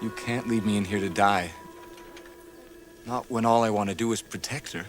You can't leave me in here to die. Not when all I want to do is protect her.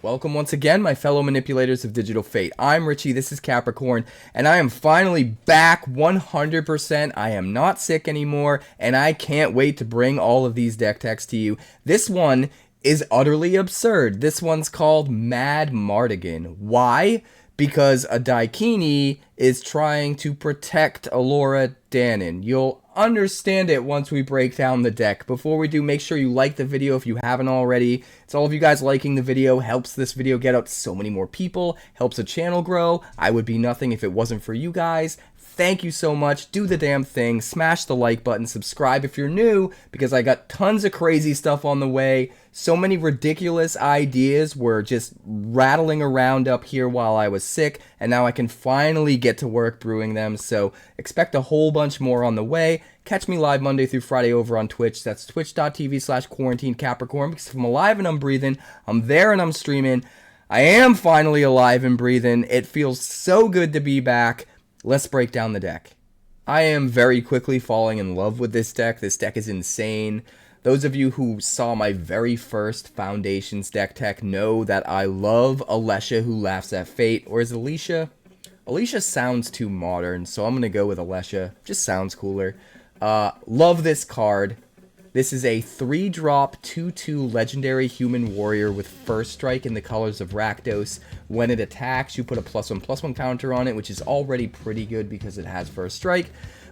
Welcome once again, my fellow manipulators of digital fate. I'm Richie, this is Capricorn, and I am finally back 100%. I am not sick anymore, and I can't wait to bring all of these deck techs to you. This one is utterly absurd. This one's called Mad Martigan. Why? Because a Daikini is trying to protect Elora Danan. You'll understand it once we break down the deck. Before we do, make sure you like the video if you haven't already. It's all of you guys liking the video, helps this video get out to so many more people, helps the channel grow. I would be nothing if it wasn't for you guys. Thank you so much. Do the damn thing. Smash the like button. Subscribe if you're new, because I got tons of crazy stuff on the way. So many ridiculous ideas were just rattling around up here while I was sick, and now I can finally get to work brewing them. So expect a whole bunch more on the way. Catch me live Monday through Friday over on Twitch. That's twitch.tv/quarantinecapricorn, because if I'm alive and I'm breathing, I'm there and I'm streaming. I am finally alive and breathing. It feels so good to be back. Let's break down the deck. I am very quickly falling in love with this deck. This deck is insane. Those of you who saw my very first Foundations deck tech know that I love Alesha Who Laughs at Fate. Or is it Alesha? Alesha sounds too modern, so I'm going to go with Alesha. Just sounds cooler. Love this card. This is a 3-drop 2/2 legendary human warrior with first strike in the colors of Rakdos. When it attacks, you put a +1/+1 counter on it, which is already pretty good because it has first strike.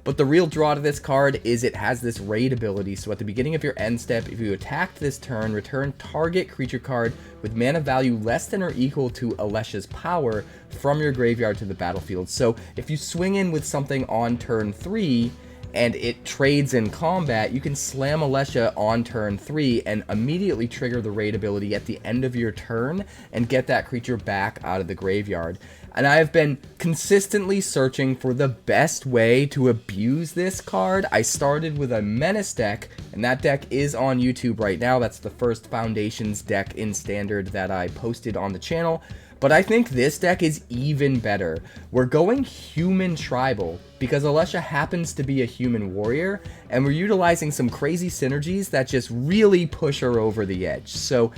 But the real draw to this card is it has this raid ability. So at the beginning of your end step, if you attacked this turn, return target creature card with mana value less than or equal to Alesha's power from your graveyard to the battlefield. So if you swing in with something on turn 3, and it trades in combat, you can slam Alesha on turn 3 and immediately trigger the raid ability at the end of your turn and get that creature back out of the graveyard. And I have been consistently searching for the best way to abuse this card. I started with a Menace deck, and that deck is on YouTube right now. That's the first Foundations deck in Standard that I posted on the channel. But I think this deck is even better. We're going human tribal because Alesha happens to be a human warrior, and we're utilizing some crazy synergies that just really push her over the edge. So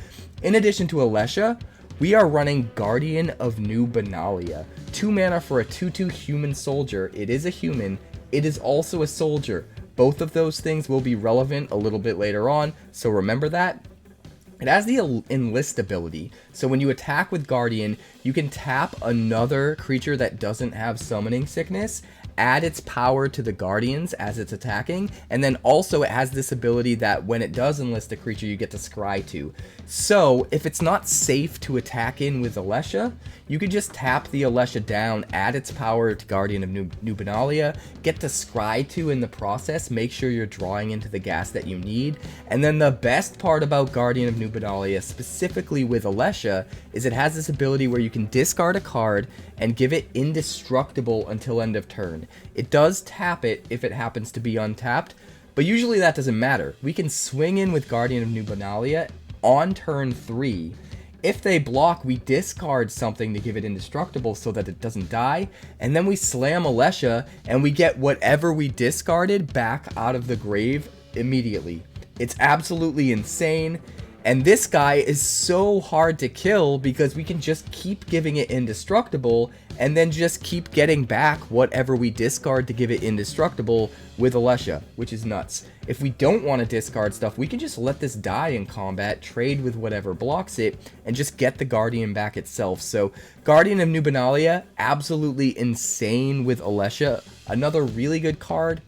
in addition to Alesha, we are running Guardian of New Benalia. 2 mana for a 2/2 human soldier. It is a human. It is also a soldier. Both of those things will be relevant a little bit later on, so remember that. It has the Enlist ability, so when you attack with Guardian, you can tap another creature that doesn't have Summoning Sickness, add its power to the Guardians as it's attacking, and then also it has this ability that when it does enlist a creature, you get to scry to. So if it's not safe to attack in with Alesha, you can just tap the Alesha down, add its power to Guardian of New Benalia, get to scry to in the process, make sure you're drawing into the gas that you need. And then the best part about Guardian of New Benalia, specifically with Alesha, is it has this ability where you can discard a card and give it indestructible until end of turn. It does tap it if it happens to be untapped, but usually that doesn't matter. We can swing in with Guardian of New Benalia on turn 3. If they block, we discard something to give it indestructible so that it doesn't die, and then we slam Alesha and we get whatever we discarded back out of the grave immediately. It's absolutely insane. And this guy is so hard to kill because we can just keep giving it indestructible and then just keep getting back whatever we discard to give it indestructible with Alesha, which is nuts. If we don't want to discard stuff, we can just let this die in combat, trade with whatever blocks it, and just get the Guardian back itself. So Guardian of New Benalia, absolutely insane with Alesha. Another really good card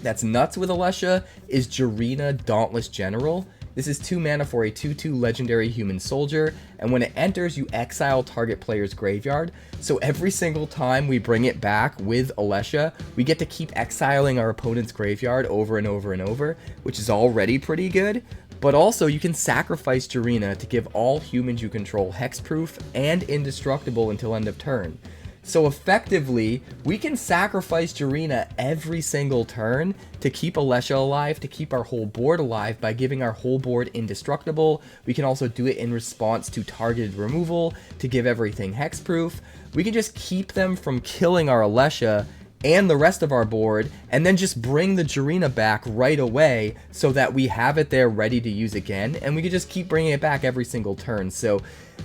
that's nuts with Alesha is Jirina, Dauntless General. This is 2 mana for a 2/2 legendary human soldier, and when it enters, you exile target player's graveyard. So every single time we bring it back with Alesha, we get to keep exiling our opponent's graveyard over and over and over, which is already pretty good. But also, you can sacrifice Jirina to give all humans you control hexproof and indestructible until end of turn. So effectively, we can sacrifice Jirina every single turn to keep Alesha alive, to keep our whole board alive by giving our whole board indestructible. We can also do it in response to targeted removal to give everything hexproof. We can just keep them from killing our Alesha and the rest of our board, and then just bring the Jirina back right away so that we have it there ready to use again, and we can just keep bringing it back every single turn. So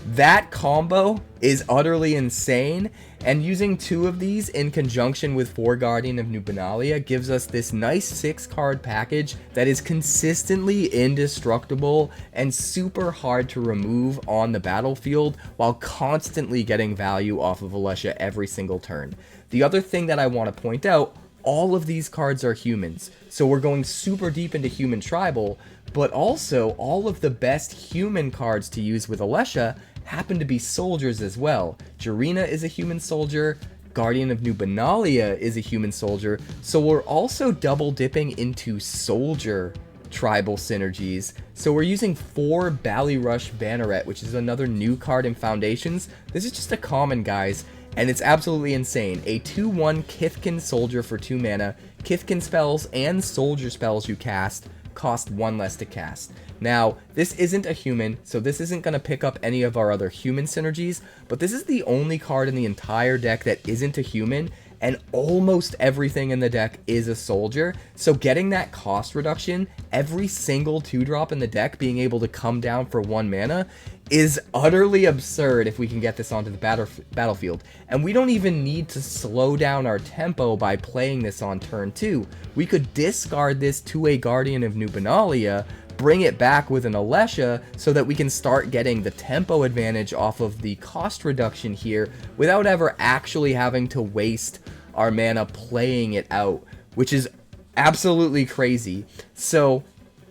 that combo is utterly insane, and using 2 of these in conjunction with 4 Guardian of New Benalia gives us this nice 6-card package that is consistently indestructible and super hard to remove on the battlefield while constantly getting value off of Alesha every single turn. The other thing that I want to point out, all of these cards are humans, so we're going super deep into human tribal, but also all of the best human cards to use with Alesha happen to be soldiers as well. Jirina is a human soldier, Guardian of New Benalia is a human soldier, so we're also double dipping into soldier tribal synergies. So we're using 4 Ballyrush Banneret, which is another new card in Foundations. This is just a common, guys, and it's absolutely insane. A 2/1 𝐒𝐿an soldier for 2 mana. 𝐒𝐿an spells and soldier spells you cast cost 1 less to cast. Now, this isn't a human, so this isn't going to pick up any of our other human synergies, but this is the only card in the entire deck that isn't a human, and almost everything in the deck is a soldier. So getting that cost reduction, every single 2-drop in the deck being able to come down for 1 mana, is utterly absurd if we can get this onto the battlefield. And we don't even need to slow down our tempo by playing this on turn 2. We could discard this to a Guardian of New Benalia, bring it back with an Alesha so that we can start getting the tempo advantage off of the cost reduction here without ever actually having to waste our mana playing it out, which is absolutely crazy. So,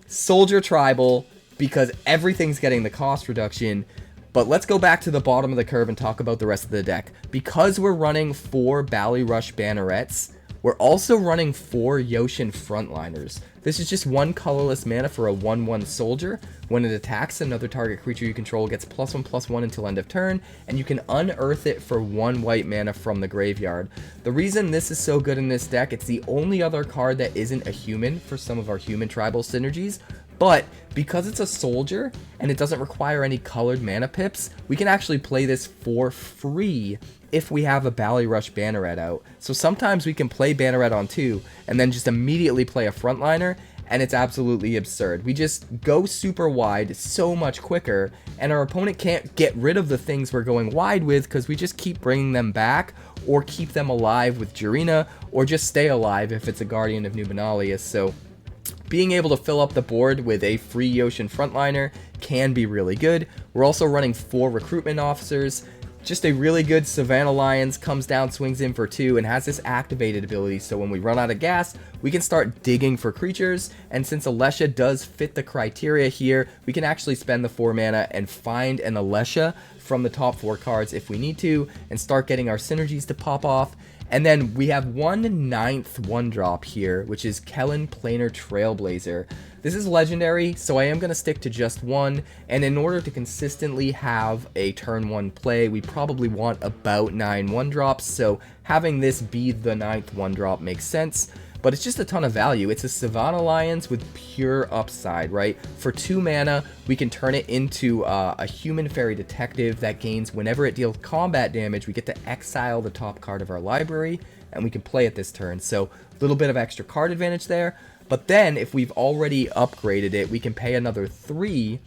soldier tribal, because everything's getting the cost reduction. But let's go back to the bottom of the curve and talk about the rest of the deck. Because we're running 4 Ballyrush Bannerets, we're also running 4 Yotian Frontliners. This is just 1 colorless mana for a 1/1 soldier. When it attacks, another target creature you control gets +1/+1 until end of turn, and you can unearth it for 1 white mana from the graveyard. The reason this is so good in this deck, it's the only other card that isn't a human for some of our human tribal synergies. But because it's a soldier and it doesn't require any colored mana pips, we can actually play this for free if we have a Ballyrush Banneret out. So sometimes we can play Banneret on 2 and then just immediately play a Frontliner, and it's absolutely absurd. We just go super wide so much quicker, and our opponent can't get rid of the things we're going wide with because we just keep bringing them back or keep them alive with Jirina, or just stay alive if it's a Guardian of New Benalia. So being able to fill up the board with a free Yotian Frontliner can be really good. We're also running 4 Recruitment Officers. Just a really good Savannah Lions, comes down, swings in for 2, and has this activated ability, so when we run out of gas, we can start digging for creatures, and since Alesha does fit the criteria here, we can actually spend the 4 mana and find an Alesha from the top 4 cards if we need to, and start getting our synergies to pop off. And then we have 1/9 1-drop here, which is Kellan Planar Trailblazer. This is legendary, so I am going to stick to just 1, and in order to consistently have a turn 1 play, we probably want about 9 1-drops, so having this be the 9th 1-drop makes sense. But it's just a ton of value. It's a Savannah Lions with pure upside, right? For 2 mana, we can turn it into a Human Fairy Detective that gains, whenever it deals combat damage, we get to exile the top card of our library, and we can play it this turn. So a little bit of extra card advantage there. But then, if we've already upgraded it, we can pay another 3,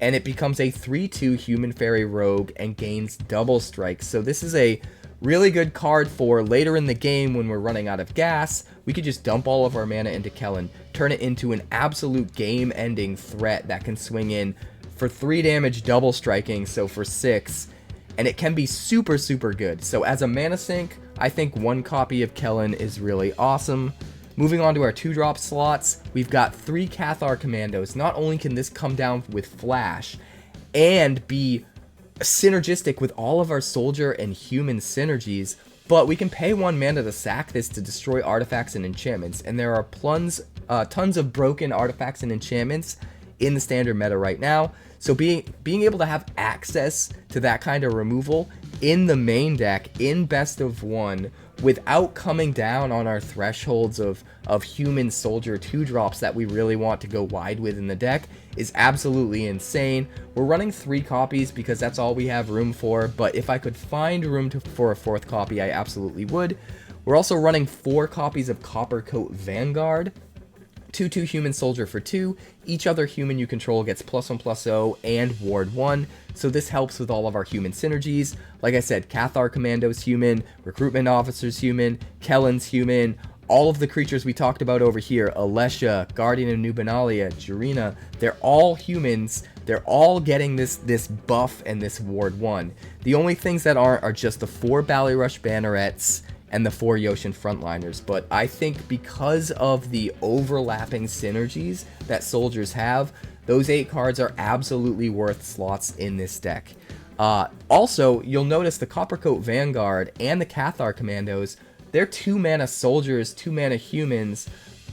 and it becomes a 3/2 Human Fairy Rogue and gains double strike. So this is a really good card for later in the game when we're running out of gas. We could just dump all of our mana into Kellan, turn it into an absolute game-ending threat that can swing in for 3 damage double striking, so for 6, and it can be super, super good. So as a mana sink, I think 1 copy of Kellan is really awesome. Moving on to our 2-drop slots, we've got 3 Cathar Commandos. Not only can this come down with flash and be synergistic with all of our soldier and human synergies, but we can pay 1 mana to sack this to destroy artifacts and enchantments, and there are tons of broken artifacts and enchantments in the standard meta right now. So being able to have access to that kind of removal in the main deck in best of 1 without coming down on our thresholds of human soldier 2-drops that we really want to go wide with in the deck is absolutely insane. We're running 3 copies because that's all we have room for, but if I could find room for a 4th copy, I absolutely would. We're also running 4 copies of Coppercoat Vanguard. 2/2 human soldier for 2. Each other human you control gets +1/+0 and ward 1. So this helps with all of our human synergies. Like I said, Cathar Commando's human, Recruitment Officer's human, Kellan's human, all of the creatures we talked about over here, Alesha, Guardian of New Benalia, Jirina, they're all humans. They're all getting this buff and this ward 1. The only things that aren't are just the 4 Ballyrush Bannerets and the 4 Yotian Frontliners, but I think because of the overlapping synergies that soldiers have, those 8 cards are absolutely worth slots in this deck. Also, you'll notice the Coppercoat Vanguard and the Cathar Commandos, they're 2 mana soldiers, 2 mana humans,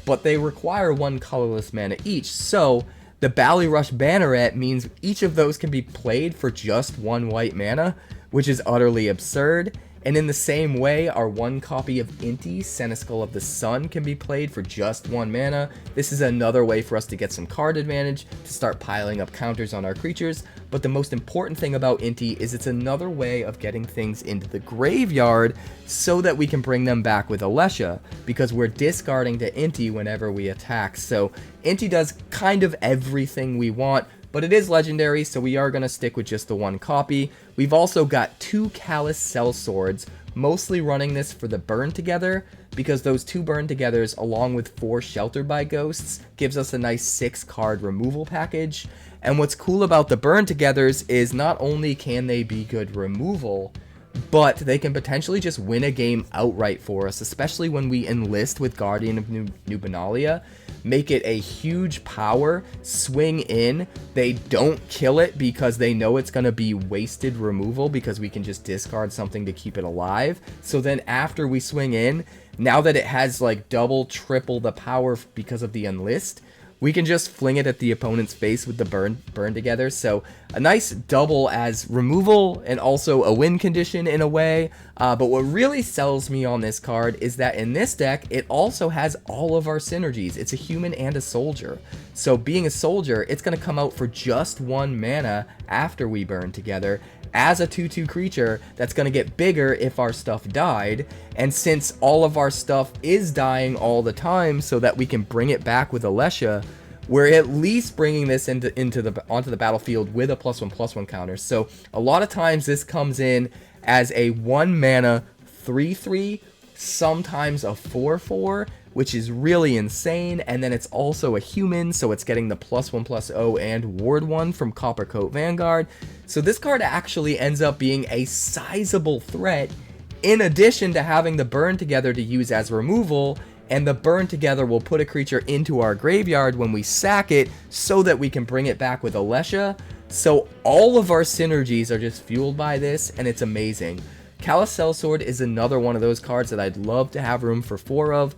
but they require 1 colorless mana each, so the Ballyrush Banneret means each of those can be played for just 1 white mana, which is utterly absurd. And in the same way, our 1 copy of Inti, Seneschal of the Sun, can be played for just 1 mana. This is another way for us to get some card advantage, to start piling up counters on our creatures. But the most important thing about Inti is it's another way of getting things into the graveyard so that we can bring them back with Alesha, because we're discarding to Inti whenever we attack. So Inti does kind of everything we want, but it is legendary, so we are going to stick with just the 1 copy. We've also got 2 Callous Sell-Swords, mostly running this for the Burn Together, because those 2 Burn Togethers, along with 4 Sheltered by Ghosts, gives us a nice 6-card removal package. And what's cool about the Burn Togethers is not only can they be good removal, but they can potentially just win a game outright for us, especially when we enlist with Guardian of New Benalia. Make it a huge power, swing in, they don't kill it because they know it's going to be wasted removal because we can just discard something to keep it alive. So then after we swing in, now that it has like double, triple the power because of the enlist, we can just fling it at the opponent's face with the burn together. So a nice double as removal and also a win condition in a way. But what really sells me on this card is that in this deck, it also has all of our synergies. It's a human and a soldier. So being a soldier, it's going to come out for just 1 mana after we burn together as a 2/2 creature that's going to get bigger if our stuff died. And since all of our stuff is dying all the time so that we can bring it back with Alesha, we're at least bringing this onto the battlefield with a +1/+1 counter. So a lot of times this comes in as a 1 mana 3/3, sometimes a 4/4, which is really insane. And then it's also a human, so it's getting the +1/+0 and ward 1 from Coppercoat Vanguard. So this card actually ends up being a sizable threat, in addition to having the Burn Together to use as removal, and the Burn Together will put a creature into our graveyard when we sack it so that we can bring it back with Alesha. So all of our synergies are just fueled by this, and it's amazing. Callous Sell-Sword is another one of those cards that I'd love to have room for 4 of,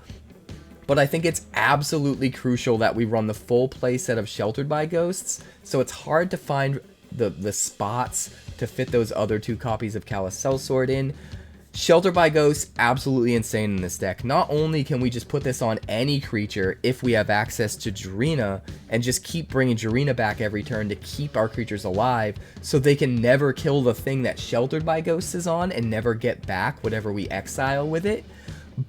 but I think it's absolutely crucial that we run the full play set of Sheltered by Ghosts, so it's hard to find the spots to fit those other 2 copies of Callous Sell-Sword in. Shelter by Ghosts, absolutely insane in this deck. Not only can we just put this on any creature if we have access to Jirina, and just keep bringing Jirina back every turn to keep our creatures alive, so they can never kill the thing that Sheltered by Ghosts is on and never get back whatever we exile with it.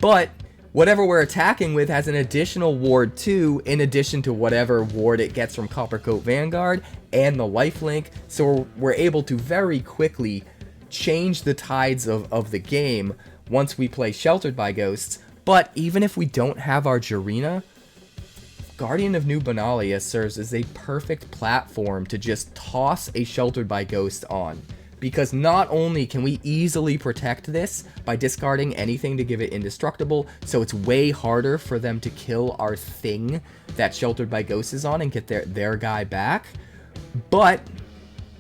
But whatever we're attacking with has an additional ward 2 in addition to whatever ward it gets from Coppercoat Vanguard and the lifelink, so we're able to very quickly change the tides of the game once we play Sheltered by Ghosts. But even if we don't have our Jirina, Guardian of New Benalia serves as a perfect platform to just toss a Sheltered by Ghost on. Because not only can we easily protect this by discarding anything to give it indestructible, so it's way harder for them to kill our thing that Sheltered by Ghosts is on and get their guy back, but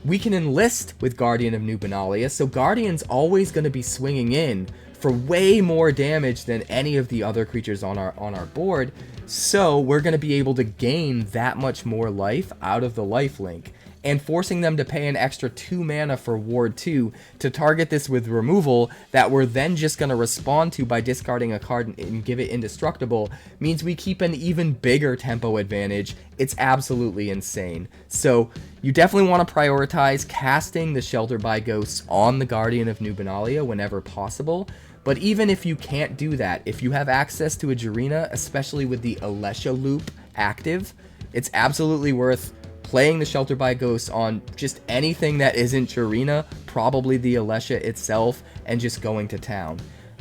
we can enlist with Guardian of New Benalia, so Guardian's always going to be swinging in for way more damage than any of the other creatures on our board. So we're going to be able to gain that much more life out of the lifelink, and forcing them to pay an extra 2 mana for Ward 2 to target this with removal that we're then just going to respond to by discarding a card and give it indestructible means we keep an even bigger tempo advantage. It's absolutely insane. So you definitely want to prioritize casting the Shelter by Ghosts on the Guardian of New Benalia whenever possible. But even if you can't do that, if you have access to a Jirina, especially with the Alesha loop active, it's absolutely worth playing the Shelter by Ghosts on just anything that isn't Jirina, probably the Alesha itself, and just going to town.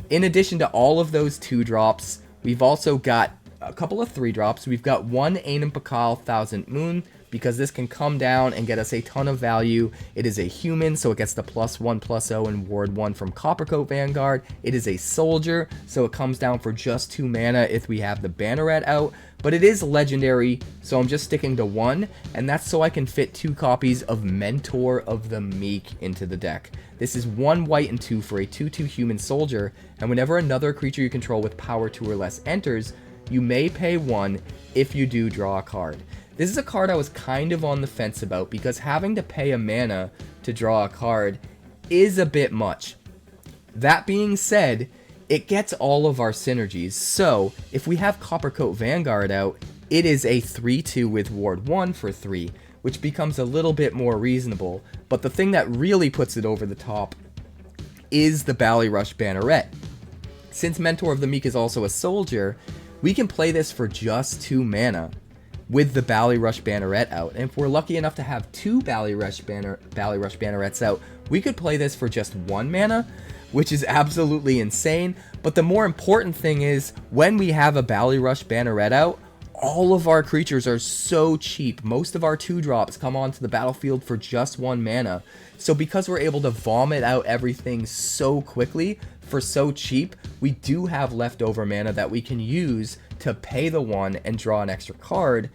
In addition to all of those 2-drops, we've also got a couple of 3-drops. We've got one Anim Pakal Thousandth Moon, because this can come down and get us a ton of value. It is a human, so it gets the +1/+0 in Ward 1 from Coppercoat Vanguard. It is a soldier, so it comes down for just 2 mana if we have the Banneret out. But it is legendary, so I'm just sticking to 1, and that's so I can fit 2 copies of Mentor of the Meek into the deck. This is 1 white and 2 for a 2/2 human soldier, and whenever another creature you control with power 2 or less enters, you may pay 1 if you do draw a card. This is a card I was kind of on the fence about because having to pay a mana to draw a card is a bit much. That being said, it gets all of our synergies. So if we have Coppercoat Vanguard out, it is a 3/2 with Ward 1 for 3, which becomes a little bit more reasonable. But the thing that really puts it over the top is the Ballyrush Banneret. Since Mentor of the Meek is also a soldier, we can play this for just 2 mana with the Ballyrush Banneret out. And if we're lucky enough to have 2 Ballyrush Bannerets out, we could play this for just 1 mana, which is absolutely insane. But the more important thing is, when we have a Ballyrush Banneret out, all of our creatures are so cheap. Most of our 2-drops come onto the battlefield for just 1 mana. So because we're able to vomit out everything so quickly for so cheap, we do have leftover mana that we can use to pay the 1 and draw an extra card.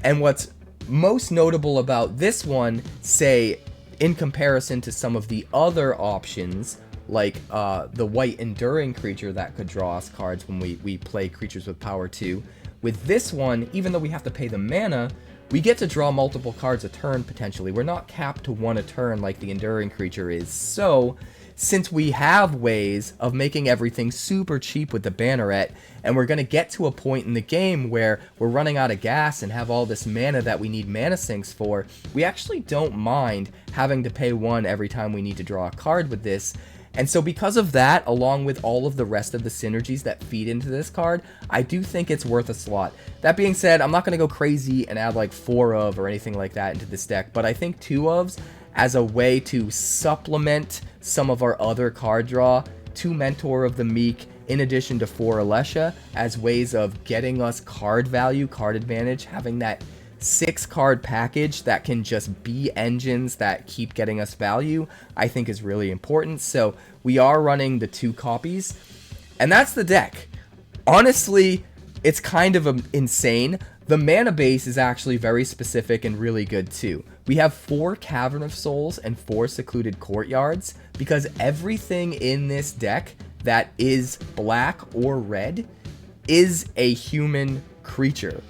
And what's most notable about this one, say in comparison to some of the other options, like the white enduring creature that could draw us cards when we play creatures with power 2, with this one, even though we have to pay the mana, we get to draw multiple cards a turn potentially. We're not capped to 1 a turn like the enduring creature is. So since we have ways of making everything super cheap with the Banneret, and we're going to get to a point in the game where we're running out of gas and have all this mana that we need mana sinks for, we actually don't mind having to pay 1 every time we need to draw a card with this. And so because of that, along with all of the rest of the synergies that feed into this card, I do think it's worth a slot. That being said, I'm not going to go crazy and add like 4 of or anything like that into this deck, but I think 2 ofs as a way to supplement some of our other card draw, 2 Mentor of the Meek, in addition to 4 Alesha, as ways of getting us card value, card advantage, having that 6-card package that can just be engines that keep getting us value, I think is really important. So we are running the 2 copies, and that's the deck. Honestly, it's kind of insane. The mana base is actually very specific and really good too. We have 4 Cavern of Souls and 4 Secluded Courtyards, because everything in this deck that is black or red is a human creature,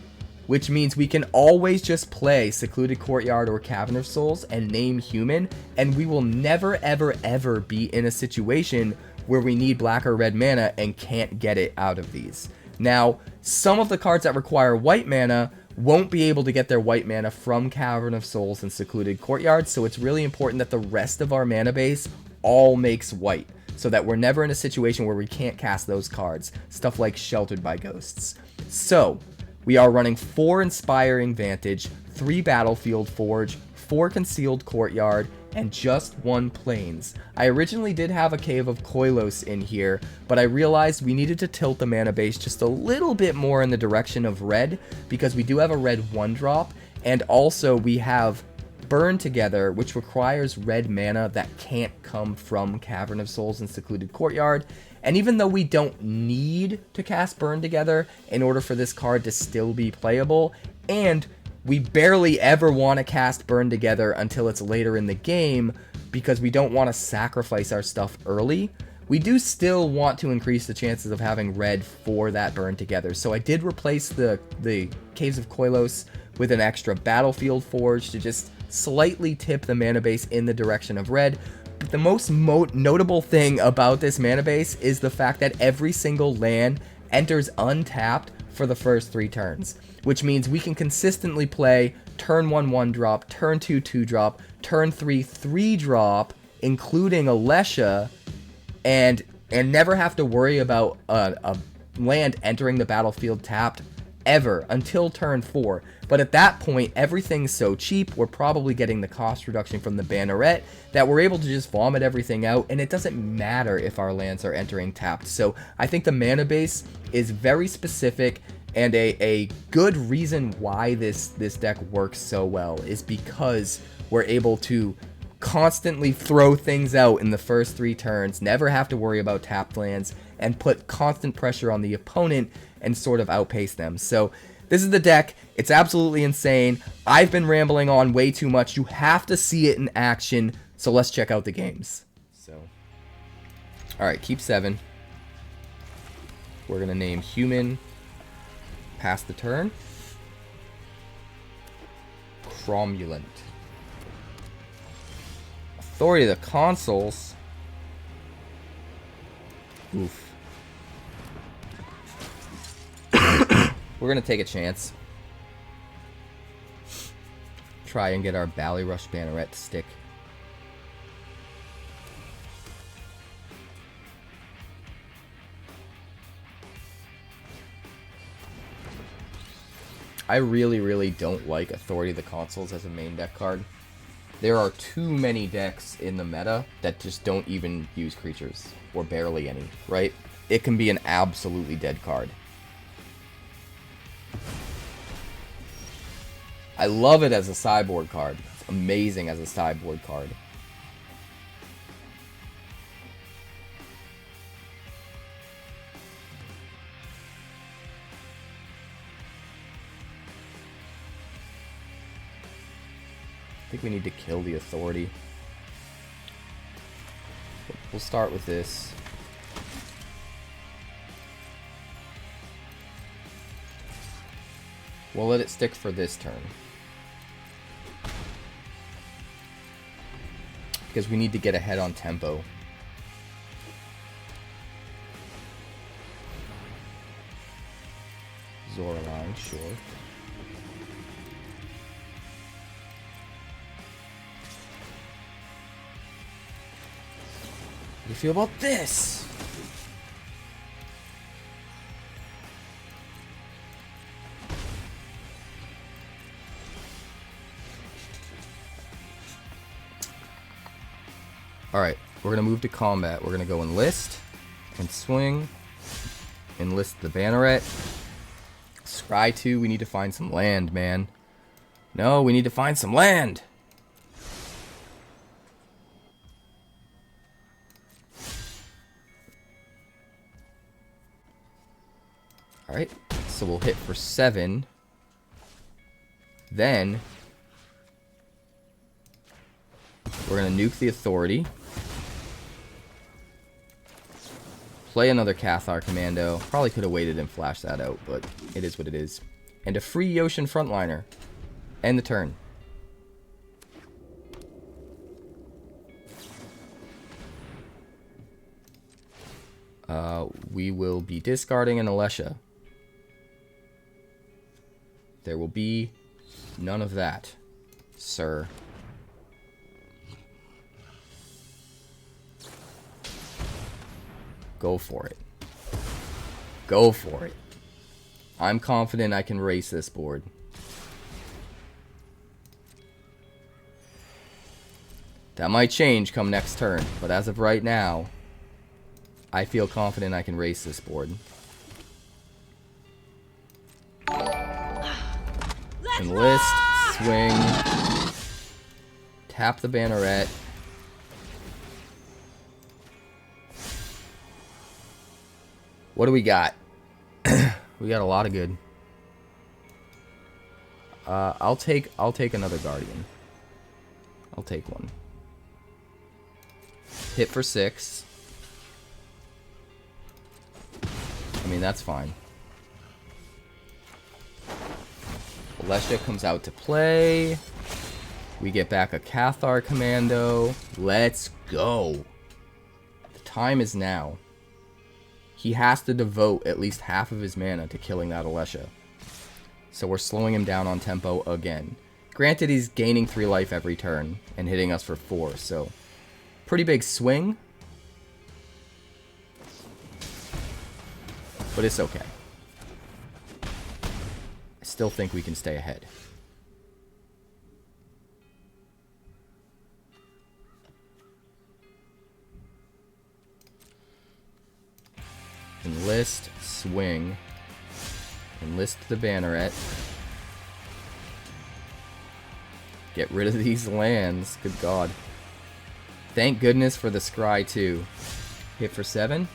which means we can always just play Secluded Courtyard or Cavern of Souls and name human, and we will never ever ever be in a situation where we need black or red mana and can't get it out of these. Now, some of the cards that require white mana won't be able to get their white mana from Cavern of Souls and Secluded Courtyard, so it's really important that the rest of our mana base all makes white, so that we're never in a situation where we can't cast those cards, stuff like Sheltered by Ghosts. So we are running 4 Inspiring Vantage, 3 Battlefield Forge, 4 Concealed Courtyard, and just 1 Plains. I originally did have a Cave of Koilos in here, but I realized we needed to tilt the mana base just a little bit more in the direction of red, because we do have a red 1-drop, and also we have Burn Together, which requires red mana that can't come from Cavern of Souls and Secluded Courtyard. And even though we don't need to cast Burn Together in order for this card to still be playable, and we barely ever want to cast Burn Together until it's later in the game because we don't want to sacrifice our stuff early, we do still want to increase the chances of having red for that burn together. So I did replace the Caves of Koilos with an extra Battlefield Forge to just slightly tip the mana base in the direction of red. But the most notable thing about this mana base is the fact that every single land enters untapped for the first 3 turns, which means we can consistently play turn 1 1-drop, turn 2 2-drop, turn 3 3-drop, including Alesha, and never have to worry about a land entering the battlefield tapped ever until turn 4. But at that point, everything's so cheap, we're probably getting the cost reduction from the Banneret that we're able to just vomit everything out, and it doesn't matter if our lands are entering tapped. So I think the mana base is very specific, and a good reason why this deck works so well is because we're able to constantly throw things out in the first 3 turns, never have to worry about tapped lands, and put constant pressure on the opponent and sort of outpace them. So this is the deck. It's absolutely insane. I've been rambling on way too much. You have to see it in action. So let's check out the games. So, all right, keep 7. We're going to name human. Pass the turn. Cromulent. Authority of the Consuls. Oof. We're going to take a chance. Try and get our Ballyrush Banneret to stick. I really don't like Authority of the Consuls as a main deck card. There are too many decks in the meta that just don't even use creatures, or barely any, right? It can be an absolutely dead card. I love it as a sideboard card. It's amazing as a sideboard card. I think we need to kill the Authority. We'll start with this. We'll let it stick for this turn. Because we need to get ahead on tempo. Zoraline, sure. How do you feel about this? Alright, we're going to move to combat. We're going to go enlist and swing. Enlist the Banneret. Scry 2, we need to find some land, man. No, we need to find some land! Alright, so we'll hit for 7. Then we're going to nuke the Authority. Play another Cathar Commando. Probably could have waited and flashed that out, but it is what it is. And a free Yotian Frontliner. End the turn. We will be discarding an Alesha. There will be none of that, sir. Go for it. Go for it. I'm confident I can race this board. That might change come next turn, but as of right now, I feel confident I can race this board. Enlist, swing, tap the Banneret. What do we got? We got a lot of good. I'll take another Guardian. I'll take one. Hit for 6. mean, that's fine. Alesha comes out to play. We get back a Cathar Commando. Let's go. The time is now. He has to devote at least half of his mana to killing that Alesha. So we're slowing him down on tempo again. Granted, he's gaining 3 life every turn and hitting us for 4, so pretty big swing. But it's okay. I still think we can stay ahead. Enlist, swing. Enlist the Banneret. Get rid of these lands. Good God. Thank goodness for the Scry too. Hit for 7.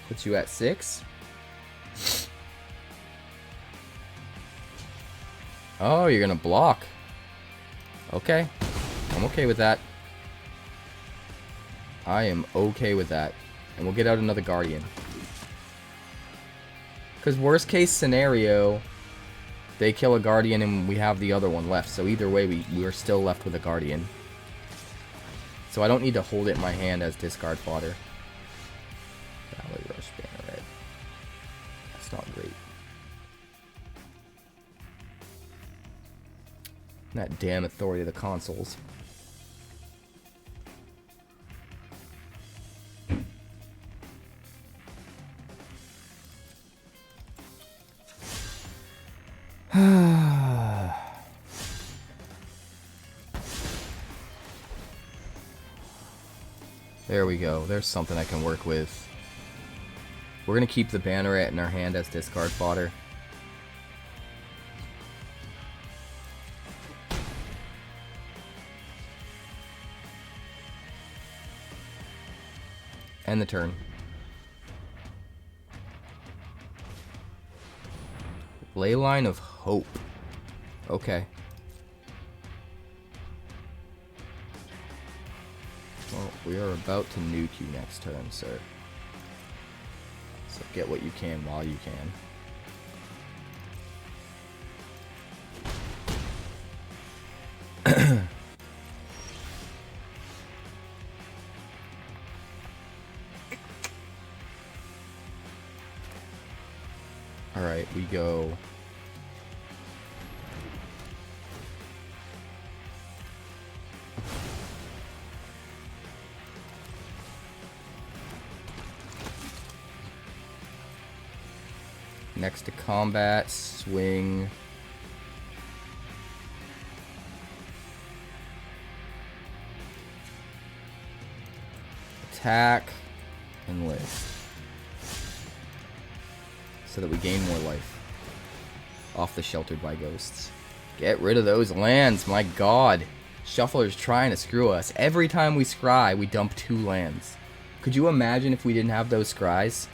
Puts you at 6. Oh, you're gonna block. Okay. I'm okay with that. I am okay with that. And we'll get out another Guardian. Because worst case scenario, they kill a Guardian and we have the other one left. So either way, we're still left with a Guardian. So I don't need to hold it in my hand as discard fodder. Ballyrush Banneret. That's not great. That damn Authority of the Consoles. There we go. There's something I can work with. We're going to keep the Banneret in our hand as discard fodder. End the turn. Leyline of Hope. Okay. Well, we are about to nuke you next turn, sir. So get what you can while you can. Alright, we go... Next to combat, swing. Attack, enlist. So that we gain more life off the Sheltered by Ghosts. Get rid of those lands, my God. Shuffler's trying to screw us. Every time we scry, we dump 2 lands. Could you imagine if we didn't have those scries?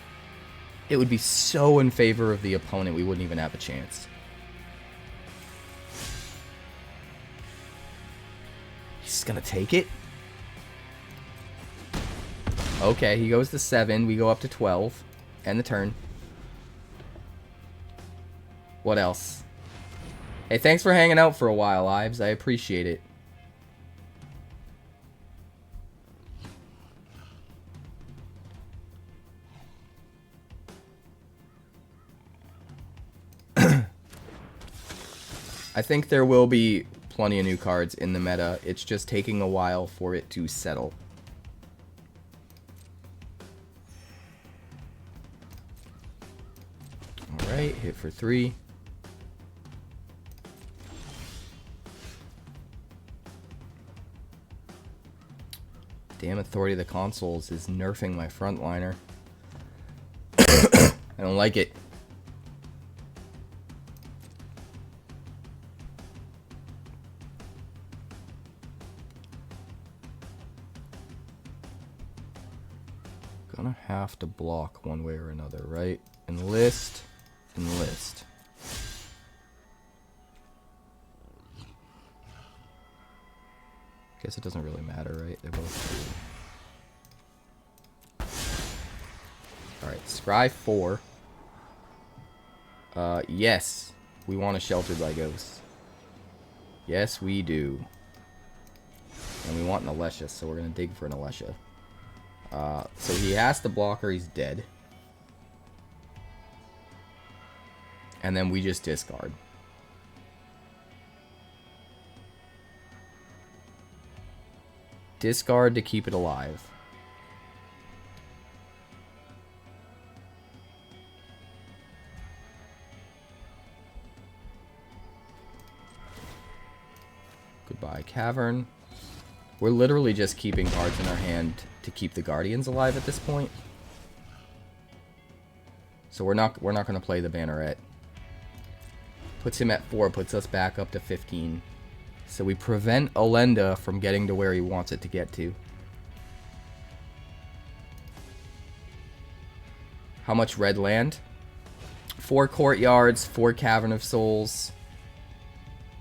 It would be so in favor of the opponent, we wouldn't even have a chance. He's gonna take it? Okay, he goes to 7, we go up to 12. End the turn. What else? Hey, thanks for hanging out for a while, Ives. I appreciate it. I think there will be plenty of new cards in the meta. It's just taking a while for it to settle. Alright, hit for 3. Damn Authority of the Consoles is nerfing my frontliner. I don't like it. Gonna have to block one way or another, right? Enlist, enlist. I Guess it doesn't really matter, right? They're both 2. Alright, scry 4. Yes. We want a Sheltered by Ghosts. Yes, we do. And we want an Alesha, so we're going to dig for an Alesha. So he has to block or he's dead. And then we just discard. Discard to keep it alive. Goodbye, Cavern. We're literally just keeping cards in our hand to keep the Guardians alive at this point. So we're not going to play the Banneret. Puts him at 4, puts us back up to 15. So we prevent Elenda from getting to where he wants it to get to. How much red land? 4 courtyards, 4 Cavern of Souls,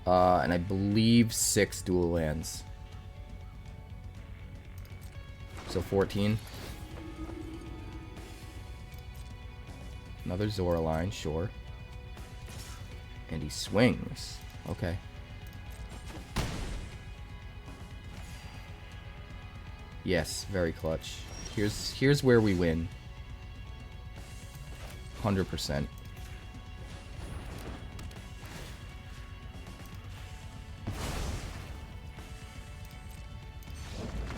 and I believe 6 dual lands. So 14. Another Zora line, sure. And he swings. Okay. Yes, very clutch. Here's where we win. 100%.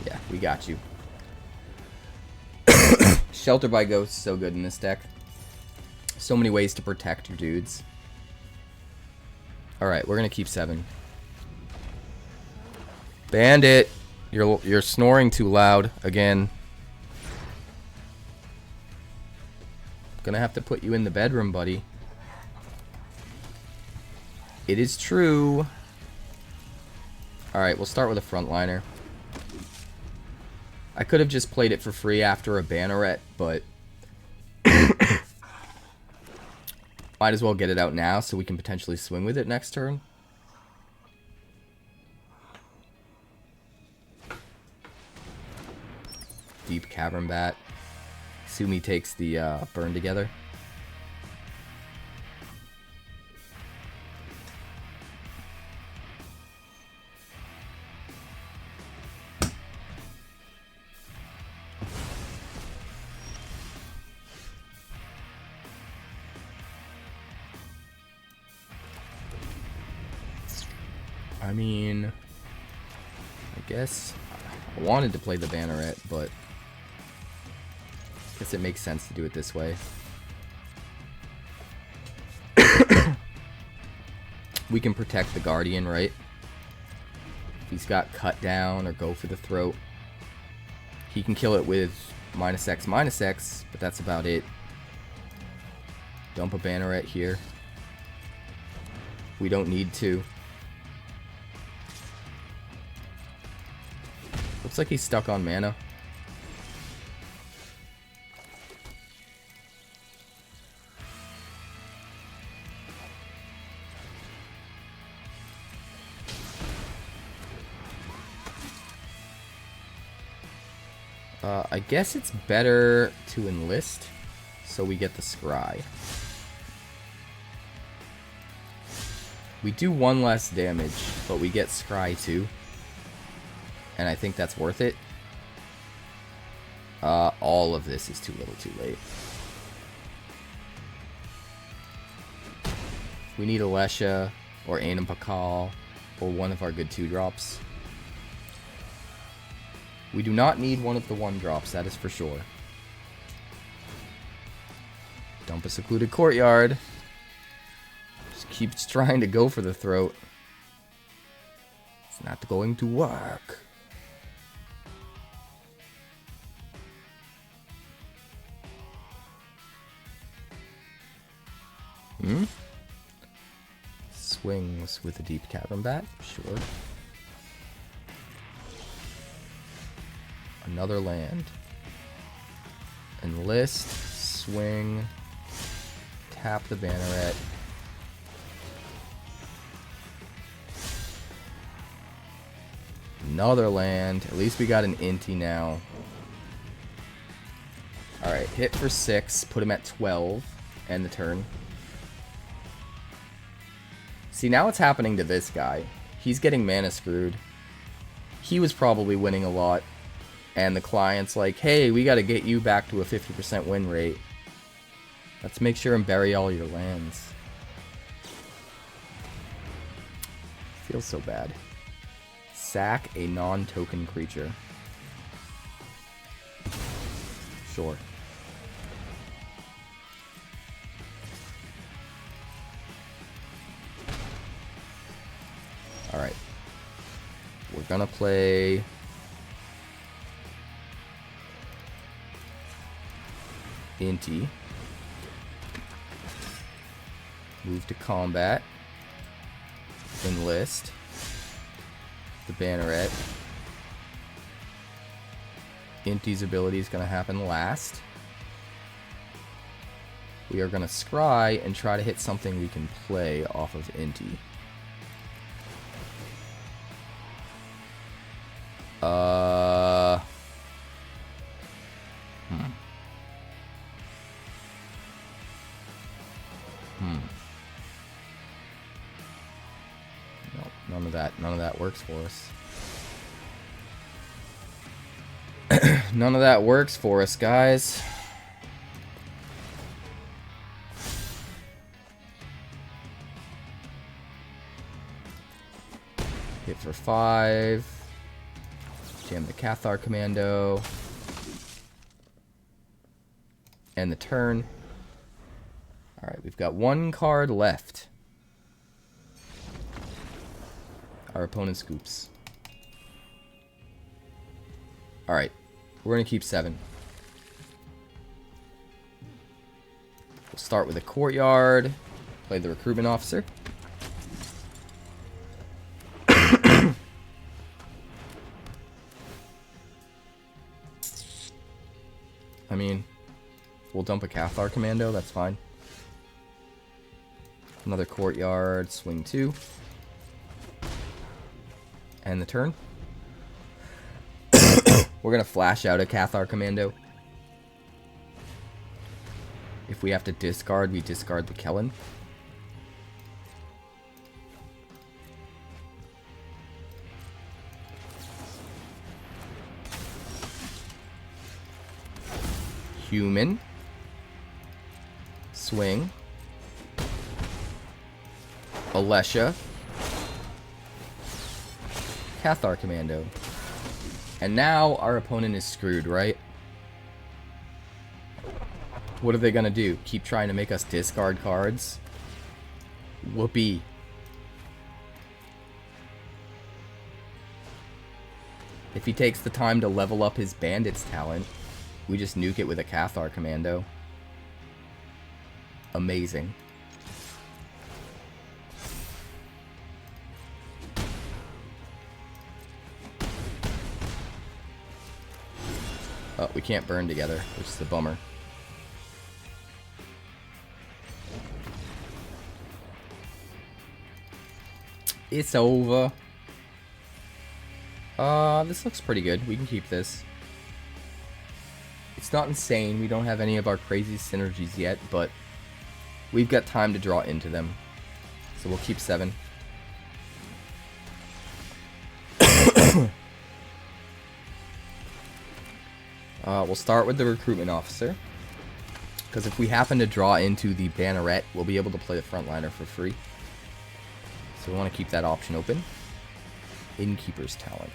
Yeah, we got you. Shelter by Ghosts, so good in this deck. So many ways to protect your dudes. Alright, we're gonna keep 7. Bandit! You're snoring too loud again. Gonna have to put you in the bedroom, buddy. It is true. Alright, we'll start with a Frontliner. I could have just played it for free after a Banneret, but might as well get it out now so we can potentially swing with it next turn. Deep Cavern Bat. Sumi takes the burn together. I mean, I guess I wanted to play the Banneret, but I guess it makes sense to do it this way. We can protect the Guardian, right? If he's got cut down or go for the throat, he can kill it with -X/-X, but that's about it. Dump a Banneret here. We don't need to. Looks like he's stuck on mana. I guess it's better to enlist so we get the scry. We do 1 less damage, but we get scry too. And I think that's worth it. All of this is too little too late. We need Alesha or Anim Pakal or one of our good 2-drops. We do not need one of the 1-drops, that is for sure. Dump a Secluded Courtyard. Just keeps trying to go for the throat. It's not going to work. Swings with a Deep Cavern Bat, sure. Another land. Enlist, swing, tap the Banneret. Another land. At least we got an Inti now. Alright, hit for 6. Put him at 12. End the turn. See, now what's happening to this guy? He's getting mana screwed. He was probably winning a lot. And the client's like, hey, we gotta get you back to a 50% win rate. Let's make sure and bury all your lands. Feels so bad. Sack a non-token creature. Sure. Alright. We're gonna play... Inti. Move to combat. Enlist. The Banneret. Inti's ability is going to happen last. We are going to scry and try to hit something we can play off of Inti. None of that works for us. None of that works for us, guys. Hit for 5. Jam the Cathar Commando. End the turn. Alright, we've got 1 card left. Our opponent scoops. Alright. We're going to keep 7. We'll start with a Courtyard. Play the Recruitment Officer. I mean, we'll dump a Cathar Commando. That's fine. Another Courtyard. Swing 2. End the turn. We're going to flash out a Cathar Commando. If we have to discard, we discard the Kellan. Human. Swing. Alesha. Cathar Commando. And now our opponent is screwed, right? What are they gonna do? Keep trying to make us discard cards? Whoopee. If he takes the time to level up his bandit's talent, we just nuke it with a Cathar Commando. Amazing. Oh, we can't burn together, which is a bummer. It's over. This looks pretty good. We can keep this. It's not insane. We don't have any of our crazy synergies yet, but we've got time to draw into them. So we'll keep 7. We'll start with the Recruitment Officer. Because if we happen to draw into the Banneret, we'll be able to play the Frontliner for free. So we want to keep that option open. Innkeeper's Talent.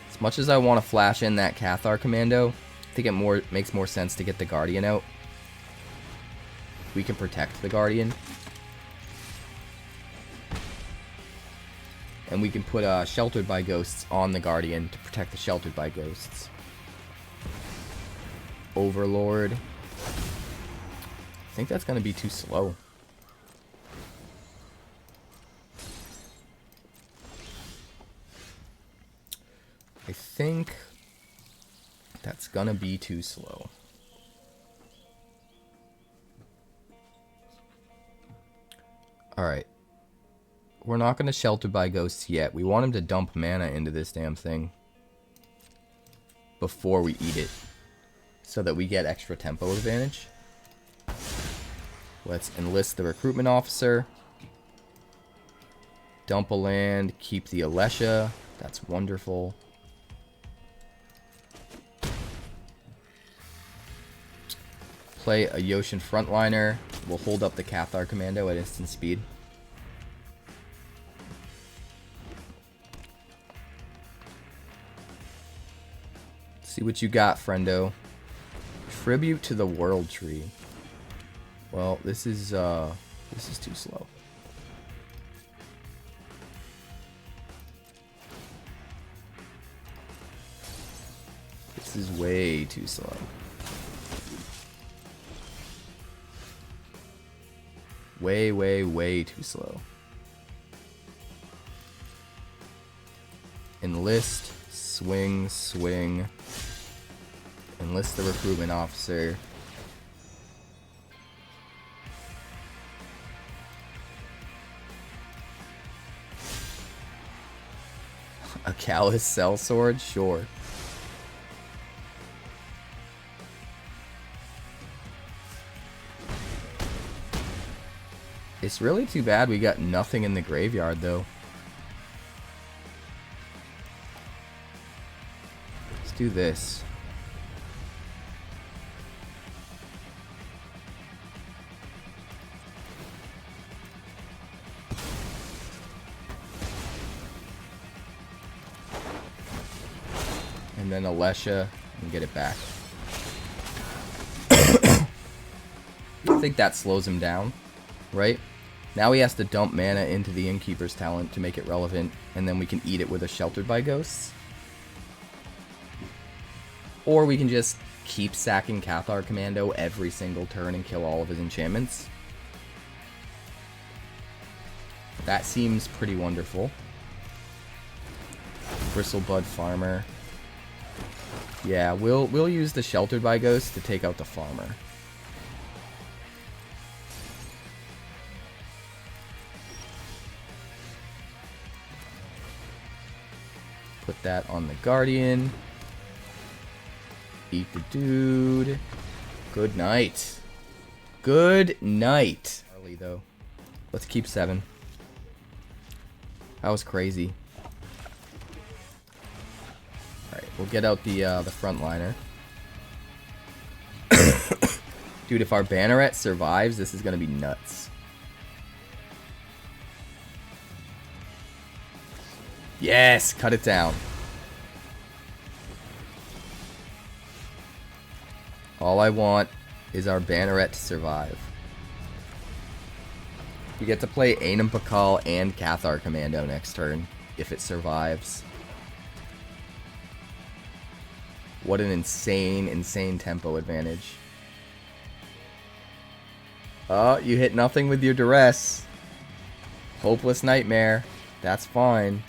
As much as I want to flash in that Cathar Commando, I think it makes more sense to get the Guardian out. We can protect the Guardian. And we can put Sheltered by Ghosts on the Guardian to protect the Sheltered by Ghosts. Overlord. I think that's going to be too slow. I think that's going to be too slow. Alright. we're not going to Shelter by Ghosts yet. We want him to dump mana into this damn thing before we eat it, so that we get extra tempo advantage. Let's enlist the Recruitment Officer. Dump a land, keep the Alesha. That's wonderful. Play a Yotian Frontliner. We'll hold up the Cathar Commando at instant speed. See what you got, friendo. Tribute to the World Tree. Well, this is too slow. This is way too slow. Way, way, way too slow. Enlist, swing, swing. Enlist the Recruitment Officer. A Callous Sell-Sword? Sure. It's really too bad we got nothing in the graveyard, though. Let's do this. And then Alesha and get it back. I think that slows him down, right? Now he has to dump mana into the Innkeeper's Talent to make it relevant, and then we can eat it with a Sheltered by Ghosts. Or we can just keep sacking Cathar Commando every single turn and kill all of his enchantments. That seems pretty wonderful. Bristlebud Farmer. Yeah, we'll use the Sheltered by Ghosts to take out the Farmer. Put that on the Guardian. Eat the dude. Good night. Good night. Early though. Let's keep 7. That was crazy. Alright, we'll get out the Frontliner. Dude, if our Banneret survives, this is gonna be nuts. Yes, cut it down. All I want is our Banneret to survive. We get to play Anim, Pakal, and Cathar Commando next turn, if it survives. What an insane, insane tempo advantage. Oh, you hit nothing with your duress. Hopeless Nightmare. That's fine.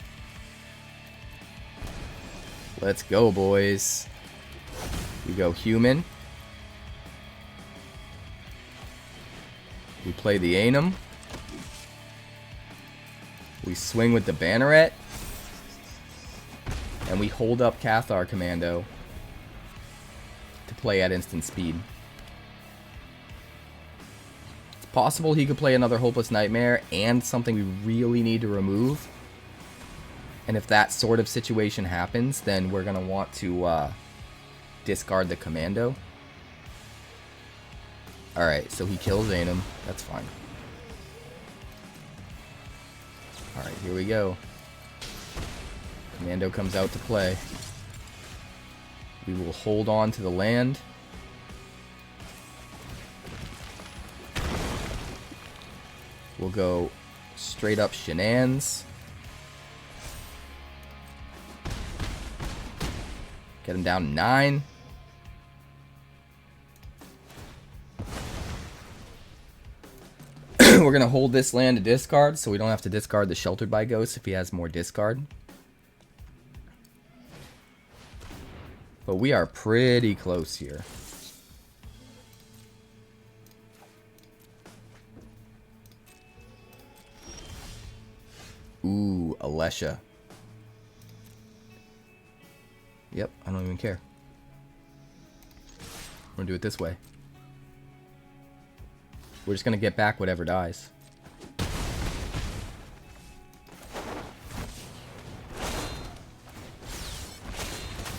Let's go, boys. We go human. We play the Anim. We swing with the Banneret. And we hold up Cathar Commando to play at instant speed. It's possible he could play another Hopeless Nightmare and something we really need to remove. And if that sort of situation happens, then we're going to want to discard the Commando. Alright, so he kills Anim. That's fine. Alright, here we go. Commando comes out to play. We will hold on to the land. We'll go straight up shenanigans. Get him down 9. We're going to hold this land to discard, so we don't have to discard the Sheltered by Ghosts if he has more discard. But we are pretty close here. Ooh, Alesha. Yep, I don't even care. We're gonna do it this way. We're just gonna get back whatever dies.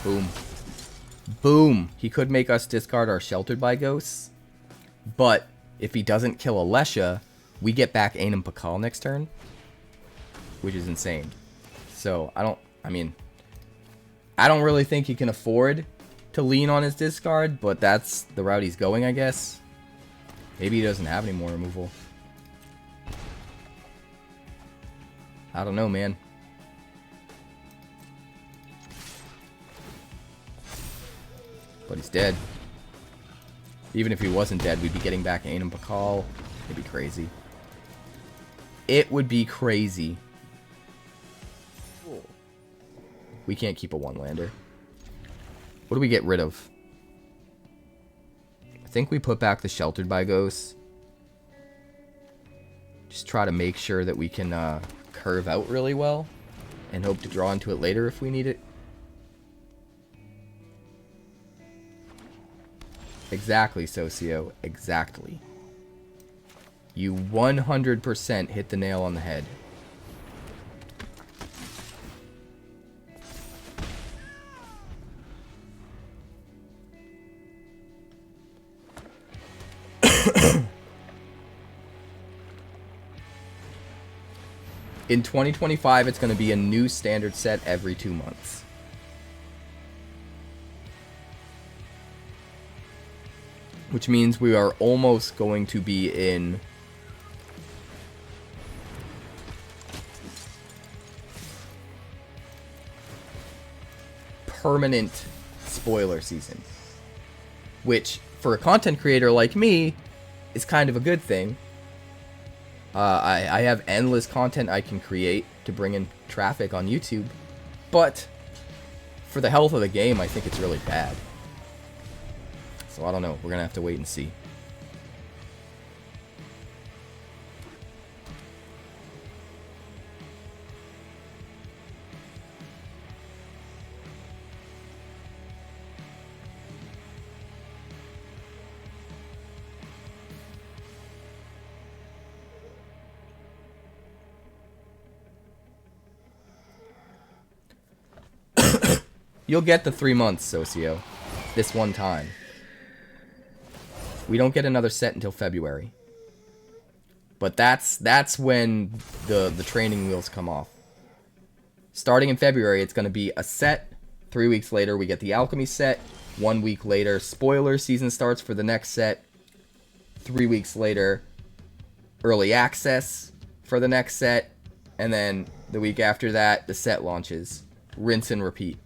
Boom. Boom! He could make us discard our Sheltered by Ghosts, but if he doesn't kill Alesha, we get back Anim Pakal next turn, which is insane. So, I don't really think he can afford to lean on his discard, but that's the route he's going, I guess. Maybe he doesn't have any more removal. I don't know, man. But he's dead. Even if he wasn't dead, we'd be getting back Anim Pakal. It'd be crazy. It would be crazy. We can't keep a one-lander. What do we get rid of? I think we put back the Sheltered by Ghosts. Just try to make sure that we can curve out really well. And hope to draw into it later if we need it. Exactly, Socio. Exactly. You 100% hit the nail on the head. In 2025, it's going to be a new standard set every 2 months. Which means we are almost going to be in permanent spoiler season. Which, for a content creator like me, is kind of a good thing. I have endless content I can create to bring in traffic on YouTube. But, for the health of the game, I think it's really bad. So I don't know. We're going to have to wait and see. You'll get the 3 months, Socio. This one time. We don't get another set until February. But that's when the training wheels come off. Starting in February, it's going to be a set. 3 weeks later, we get the Alchemy set. 1 week later, spoiler season starts for the next set. 3 weeks later, early access for the next set. And then the week after that, the set launches. Rinse and repeat.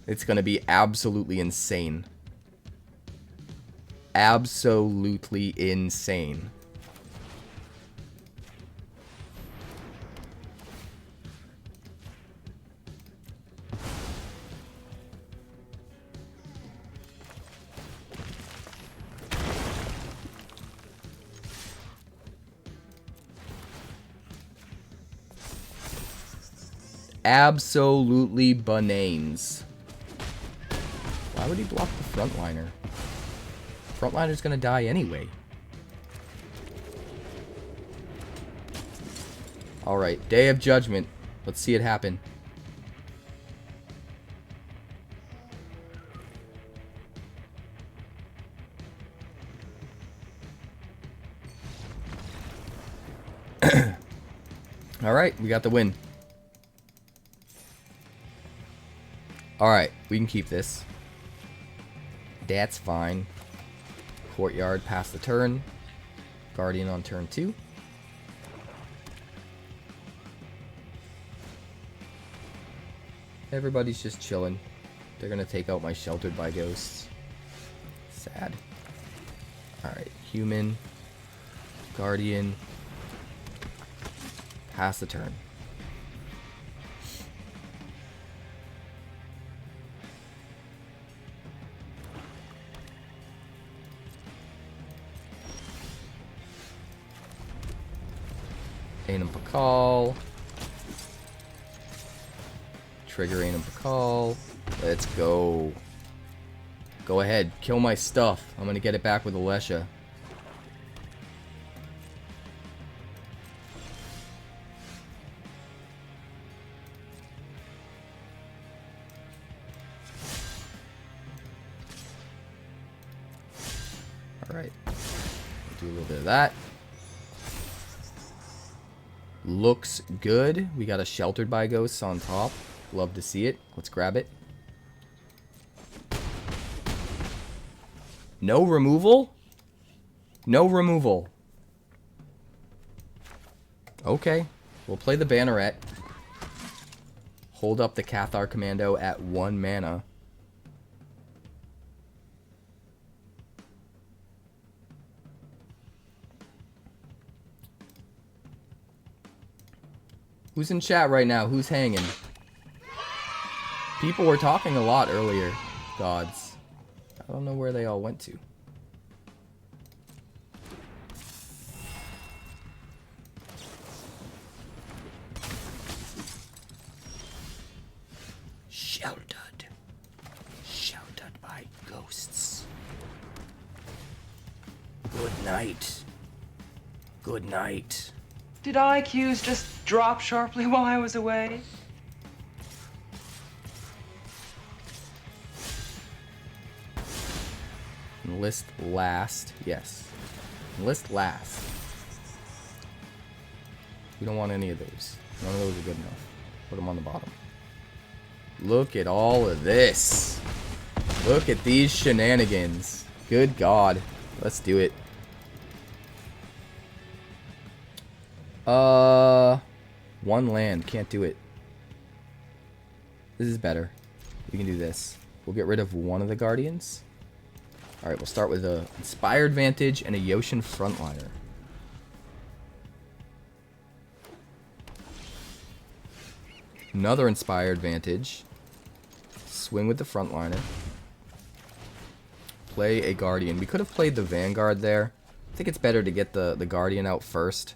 It's going to be absolutely insane. Absolutely insane. Absolutely bananes. Why would he block the Frontliner? Frontliner's gonna die anyway. Alright, Day of Judgment. Let's see it happen. Alright, we got the win. Alright, we can keep this. That's fine. Courtyard past the turn. Guardian on turn 2. Everybody's just chilling. They're gonna take out my Sheltered by Ghosts. Sad. Alright, human. Guardian. Pass the turn. Anim Pakal. triggering and Pakal. Let's go. Go ahead, kill my stuff. I'm gonna get it back with Alesha. Alright. Do a little bit of that. Looks good. We got a Sheltered by Ghosts on top. Love to see it. Let's grab it. No removal? No removal. Okay. We'll play the Banneret. Hold up the Cathar Commando at 1 mana. Who's in chat right now? Who's hanging? People were talking a lot earlier. Gods. I don't know where they all went to. Sheltered. Sheltered by ghosts. Good night. Good night. Did 𝐒𝐿𝐾𝐬s just drop sharply while I was away? Enlist last. Yes. Enlist last. We don't want any of those. None of those are good enough. Put them on the bottom. Look at all of this. Look at these shenanigans. Good God. Let's do it. One land. Can't do it. This is better. We can do this. We'll get rid of one of the Guardians. Alright, we'll start with a Inspired Vantage and a Yotian Frontliner. Another Inspired Vantage. Swing with the Frontliner. Play a Guardian. We could have played the Vanguard there. I think it's better to get the Guardian out first.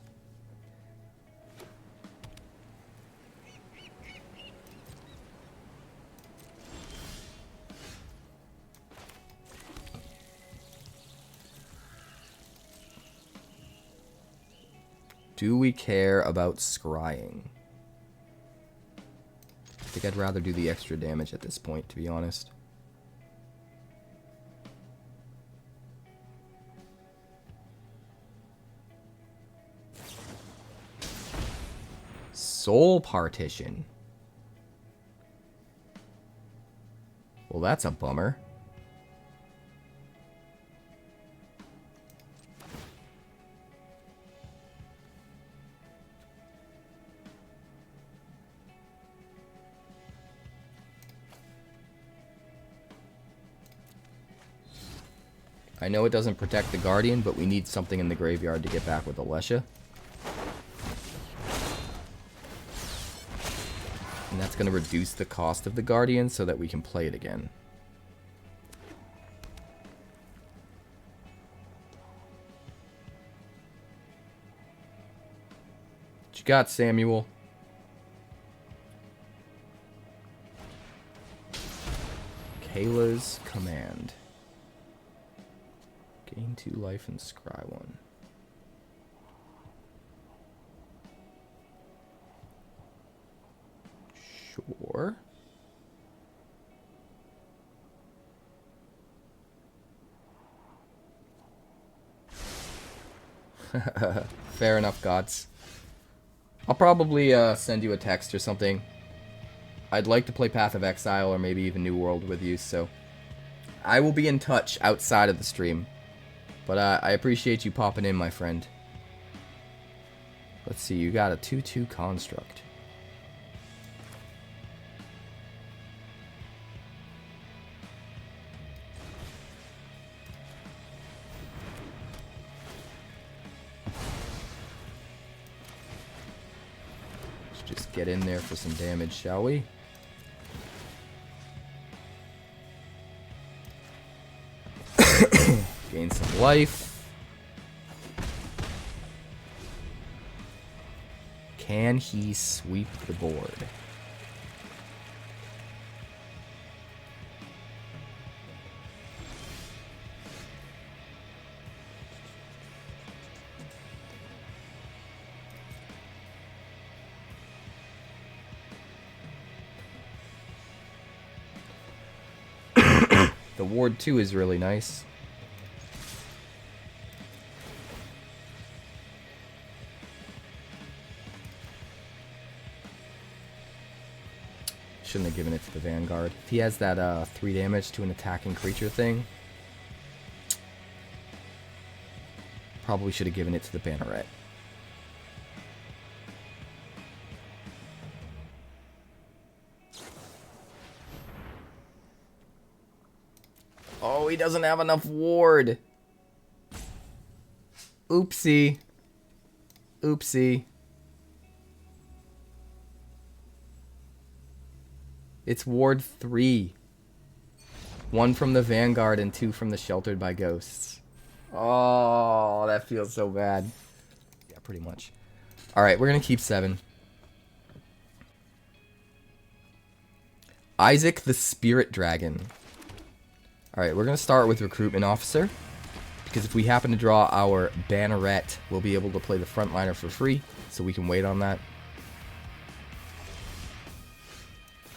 Do we care about scrying? I think I'd rather do the extra damage at this point, to be honest. Soul Partition. Well, that's a bummer. I know it doesn't protect the Guardian, but we need something in the graveyard to get back with Alesha. And that's going to reduce the cost of the Guardian so that we can play it again. What you got, Samuel? Kayla's Command. Gain 2 life and scry 1. Sure. Fair enough, gods. I'll probably send you a text or something. I'd like to play Path of Exile or maybe even New World with you, so I will be in touch outside of the stream. But I appreciate you popping in, my friend. Let's see, you got a 2/2 construct. Let's just get in there for some damage, shall we? Gain some life. Can he sweep the board? The ward 2 is really nice. Shouldn't have given it to the Vanguard. If he has that 3 damage to an attacking creature thing, probably should have given it to the Banneret. Oh, he doesn't have enough ward. Oopsie. Oopsie. It's ward 3. 1 from the Vanguard and 2 from the Sheltered by Ghosts. Oh, that feels so bad. Yeah, pretty much. Alright, we're going to keep 7. 𝐿𝐿 the Spirit Dragon. Alright, we're going to start with Recruitment Officer. Because if we happen to draw our Banneret, we'll be able to play the Frontliner for free. So we can wait on that.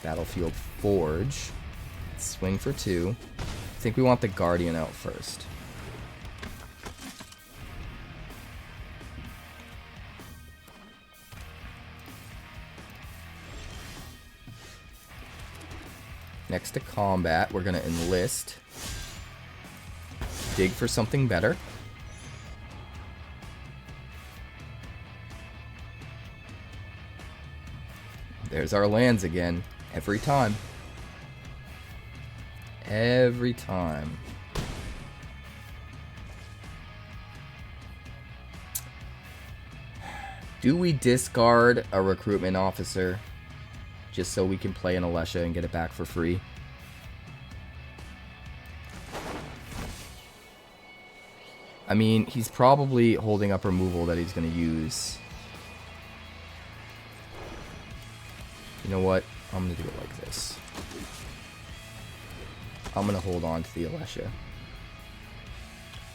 Battlefield Forge. Swing for 2. I think we want the Guardian out first. Next to combat, we're going to enlist. Dig for something better. There's our lands again. Every time. Every time. Do we discard a Recruitment Officer just so we can play an Alesha and get it back for free? I mean, he's probably holding up removal that he's going to use. You know what? I'm going to do it like this. I'm going to hold on to the Alesha.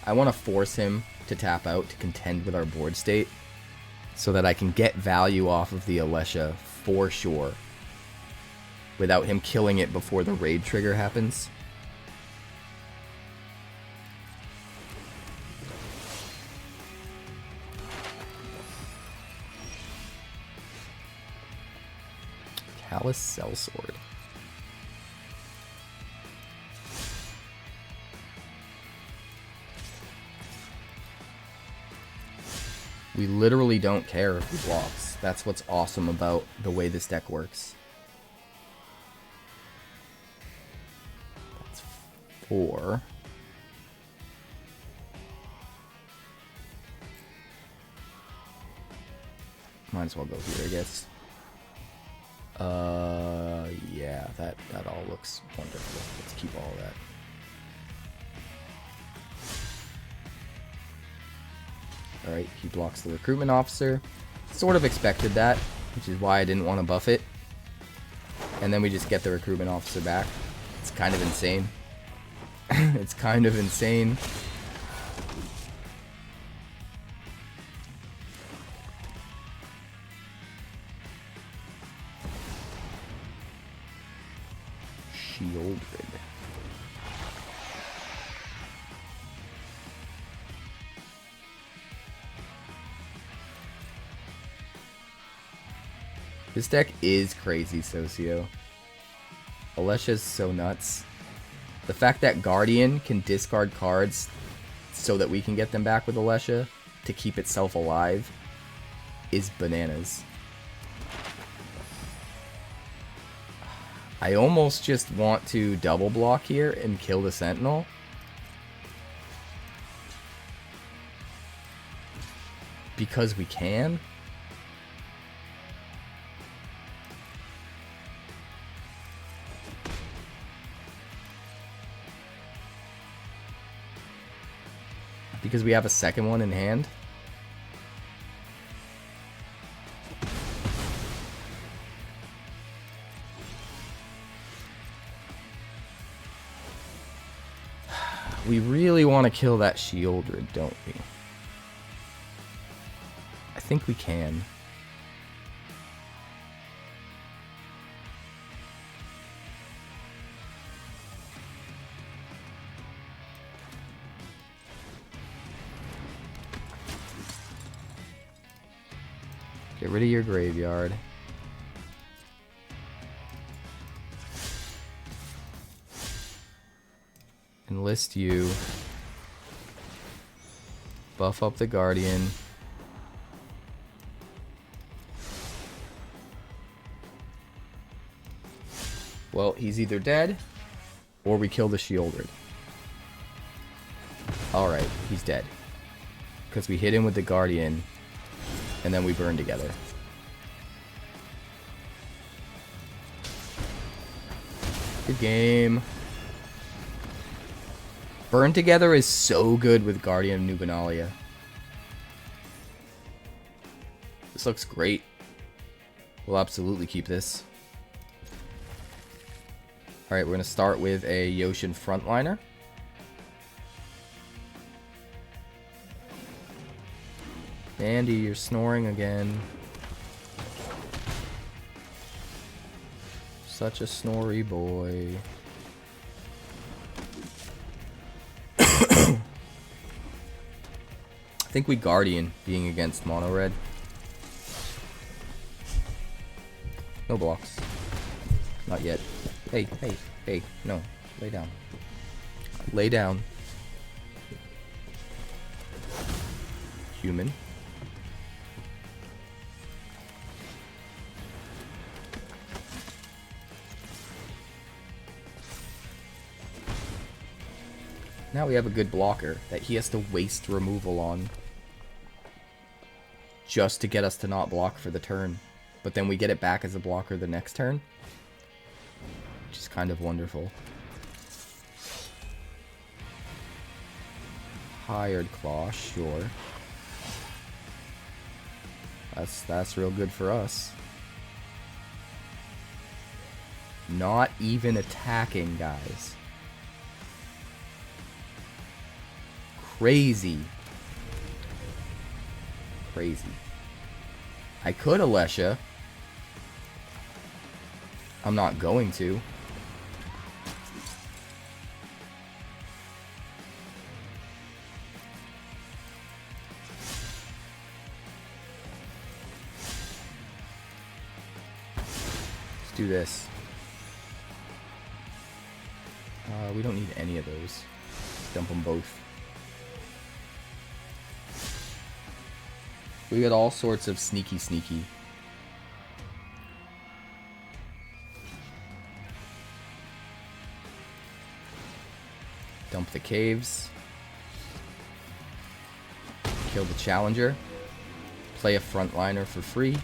I want to force him to tap out to contend with our board state so that I can get value off of the Alesha for sure without him killing it before the raid trigger happens. Callous Sell-Sword. We literally don't care if he blocks. That's what's awesome about the way this deck works. That's 4. Might as well go here, I guess. Yeah, that all looks wonderful. Let's keep all that. Alright, he blocks the Recruitment Officer. Sort of expected that, which is why I didn't want to buff it. And then we just get the Recruitment Officer back. It's kind of insane. It's kind of insane. Shieldred. This deck is crazy, Socio. Alesha's so nuts. The fact that Guardian can discard cards so that we can get them back with Alesha to keep itself alive is bananas. I almost just want to double block here and kill the Sentinel. Because we can. Because we have a second one in hand. We really want to kill that Shieldred, don't we? I think we can. Get rid of your graveyard. Enlist you. Buff up the Guardian. Well, he's either dead, or we kill the Shieldred. Alright, he's dead. Because we hit him with the Guardian, and then we burn together. Good game. Burn together is so good with Guardian of New Benalia. This looks great. We'll absolutely keep this. Alright, we're going to start with a Yotian Frontliner. Andy, you're snoring again. Such a snory boy. I think we Guardian being against mono red. No blocks. Not yet. Hey, hey, hey, no. Lay down. Lay down. Human. Now we have a good blocker that he has to waste removal on just to get us to not block for the turn. But then we get it back as a blocker the next turn. Which is kind of wonderful. Hired Claw, sure. That's real good for us. Not even attacking, guys. Crazy. Crazy. I could Alesha. I'm not going to. Let's do this. We don't need any of those. Dump them both. We got all sorts of sneaky. Dump the caves. Kill the challenger. Play a frontliner for free.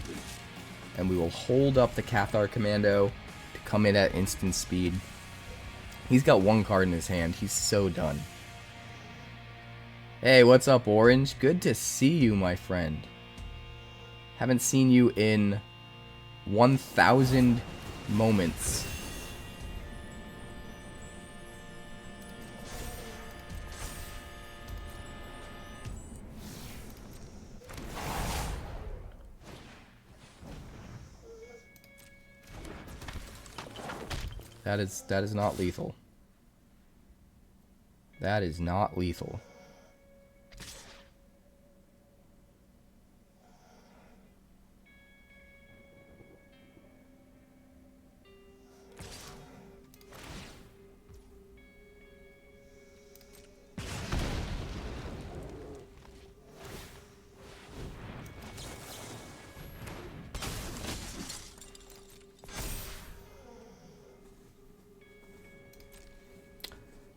And we will hold up the Cathar Commando to come in at instant speed. He's got one card in his hand. He's so done. Hey, what's up, Orange? Good to see you, my friend. Haven't seen you in 1,000 moments. That is not lethal. That is not lethal.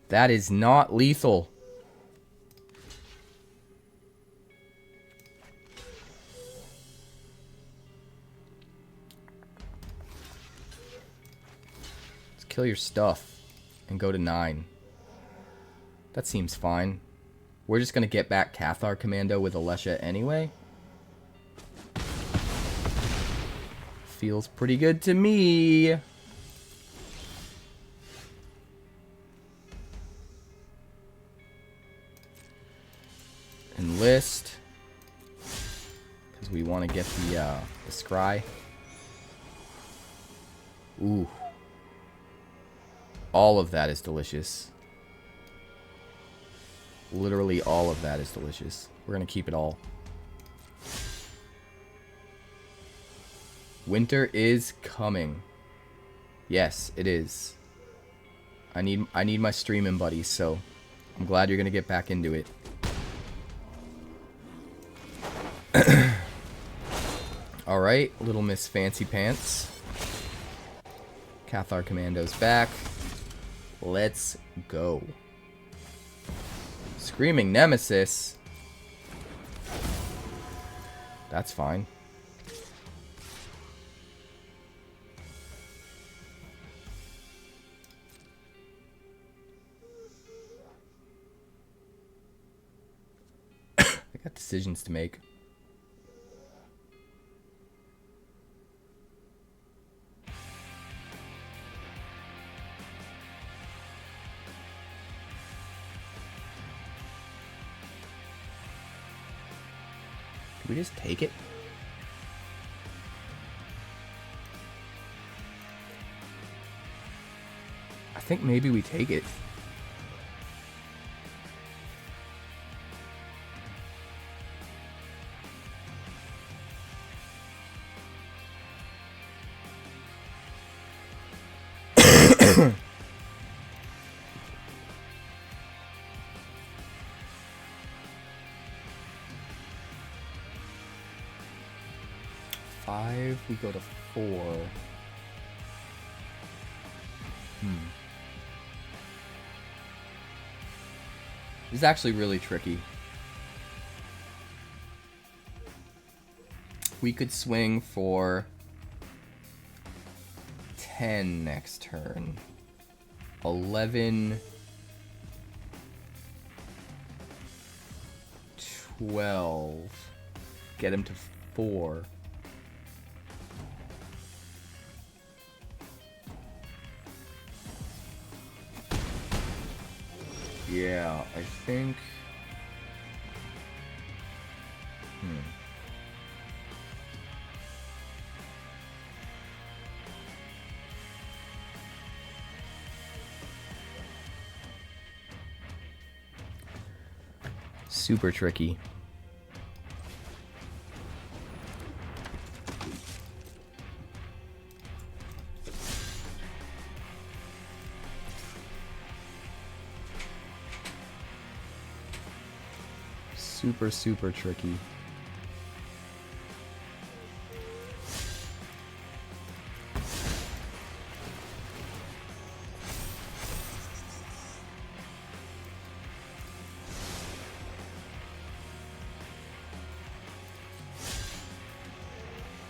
That is not lethal. Let's kill your stuff and go to 9. That seems fine. We're just going to get back Cathar Commando with Alesha anyway. Feels pretty good to me. Enlist, because we want to get the scry. Ooh, all of that is delicious. Literally all of that is delicious. We're gonna keep it all. Winter is coming. Yes, it is. I need my streaming buddies, so I'm glad you're gonna get back into it. Alright, Little Miss Fancy Pants. Cathar Commando's back. Let's go. Screaming Nemesis. That's fine. I got decisions to make. Did we just take it? I think maybe we take it. We go to 4. This is actually really tricky. We could swing for 10 next turn. 11. 12. Get him to 4. Yeah, I think... Super tricky. Super tricky.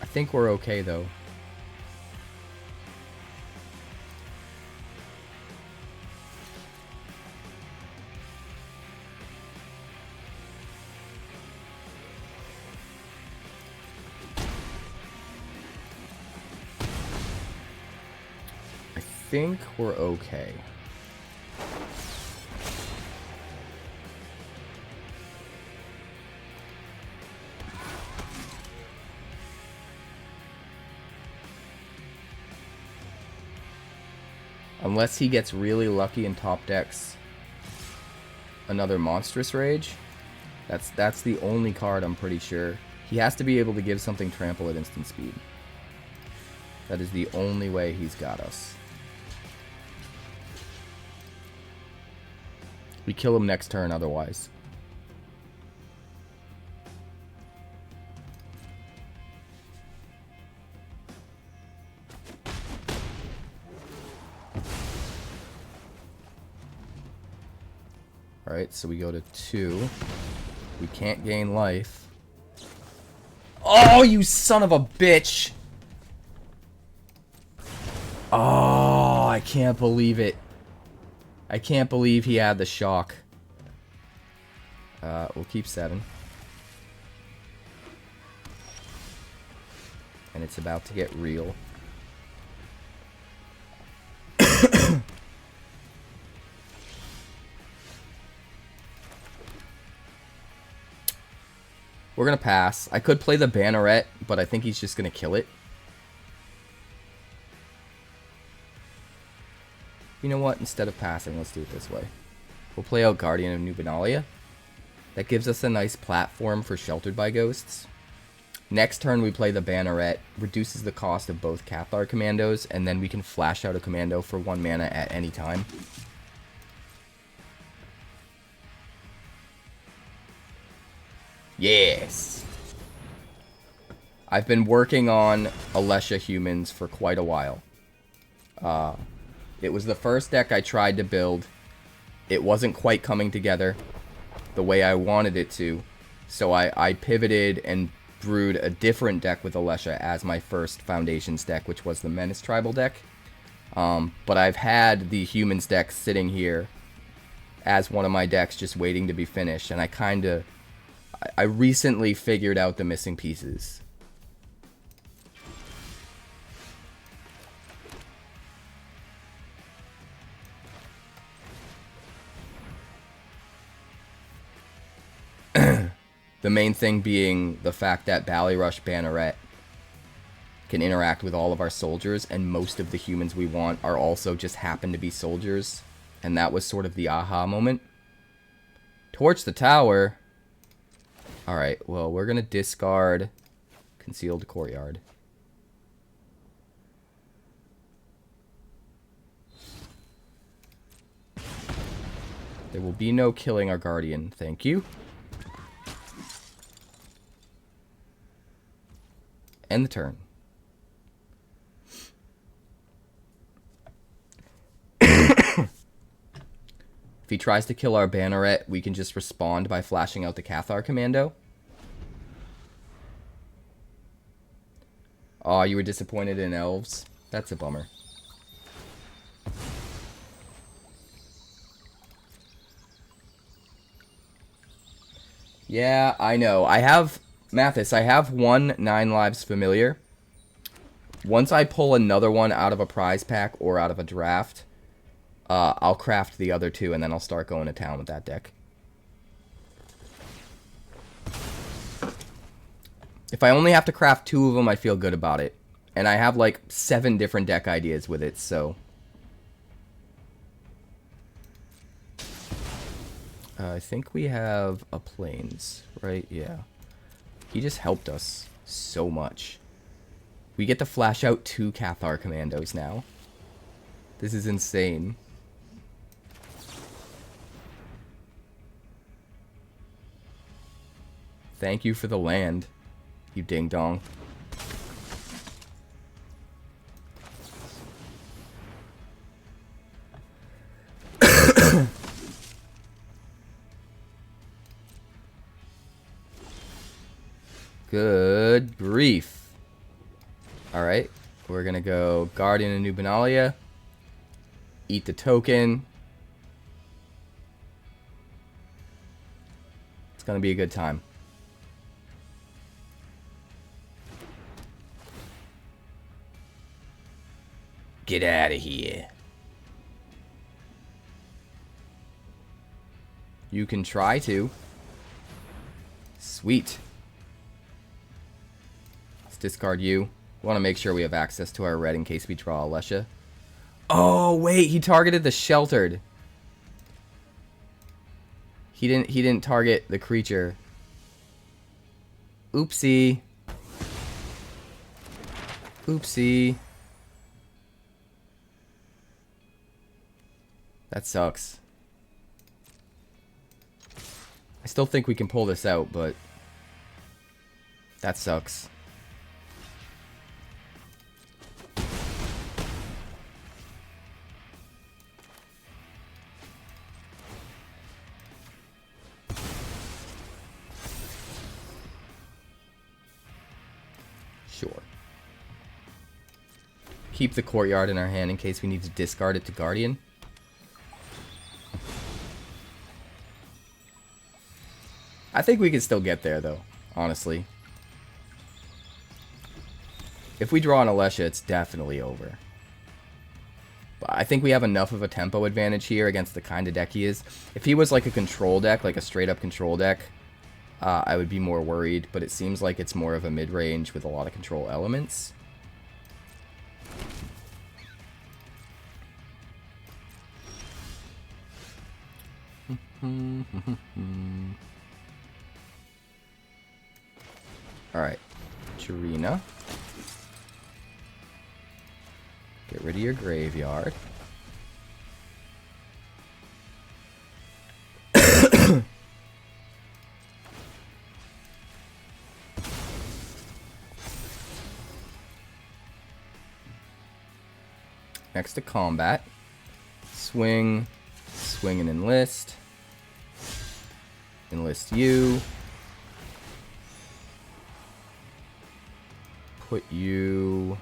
I think we're okay though. I think we're okay. Unless he gets really lucky and top decks another Monstrous Rage. That's the only card I'm pretty sure. He has to be able to give something trample at instant speed. That is the only way he's got us. We kill him next turn otherwise. Alright, so we go to 2. We can't gain life. Oh, you son of a bitch! Oh, I can't believe it. I can't believe he had the shock. We'll keep 7. And it's about to get real. We're gonna pass. I could play the Banneret, but I think he's just gonna kill it. You know what? Instead of passing, let's do it this way. We'll play out Guardian of New Benalia. That gives us a nice platform for Sheltered by Ghosts. Next turn we play the Banneret, reduces the cost of both Cathar Commandos, and then we can flash out a commando for 1 mana at any time. Yes! I've been working on Alesha humans for quite a while. It was the first deck I tried to build. It wasn't quite coming together the way I wanted it to, so I pivoted and brewed a different deck with Alesha as my first Foundations deck, which was the Menace Tribal deck. But I've had the Humans deck sitting here as one of my decks just waiting to be finished, and I recently figured out the missing pieces. The main thing being the fact that Ballyrush Banneret can interact with all of our soldiers, and most of the humans we want are also just happen to be soldiers. And that was sort of the aha moment. Torch the tower. Alright, well, we're going to discard Concealed Courtyard. There will be no killing our Guardian, thank you. End the turn. If he tries to kill our Banneret, we can just respond by flashing out the Cathar Commando. Aw, you were disappointed in elves? That's a bummer. Yeah, I know. Mathis, I have 1 9 lives familiar. Once I pull another one out of a prize pack or out of a draft, I'll craft the other 2, and then I'll start going to town with that deck. If I only have to craft 2 of them, I feel good about it. And I have like 7 different deck ideas with it, so... I think we have a Plains, right? Yeah. He just helped us so much. We get to flash out 2 Cathar Commandos now. This is insane. Thank you for the land, you ding-dong. Good grief. Alright, we're gonna go Guardian of New Benalia. Eat the token. It's gonna be a good time. Get out of here. You can try to. Sweet. Discard you. We want to make sure we have access to our red in case we draw Alesha. Oh wait, he targeted the sheltered. He didn't target the creature. Oopsie. Oopsie. That sucks. I still think we can pull this out, but that sucks. Sure. Keep the courtyard in our hand in case we need to discard it to Guardian. I think we can still get there, though, honestly. If we draw an Alesha, it's definitely over. But I think we have enough of a tempo advantage here against the kind of deck he is. If he was like a control deck, like a straight-up control deck, I would be more worried. But it seems like it's more of a mid-range with a lot of control elements. Alright. Jirina. Get rid of your graveyard. Next to combat. Swing. Swing and enlist. Enlist you. Put you...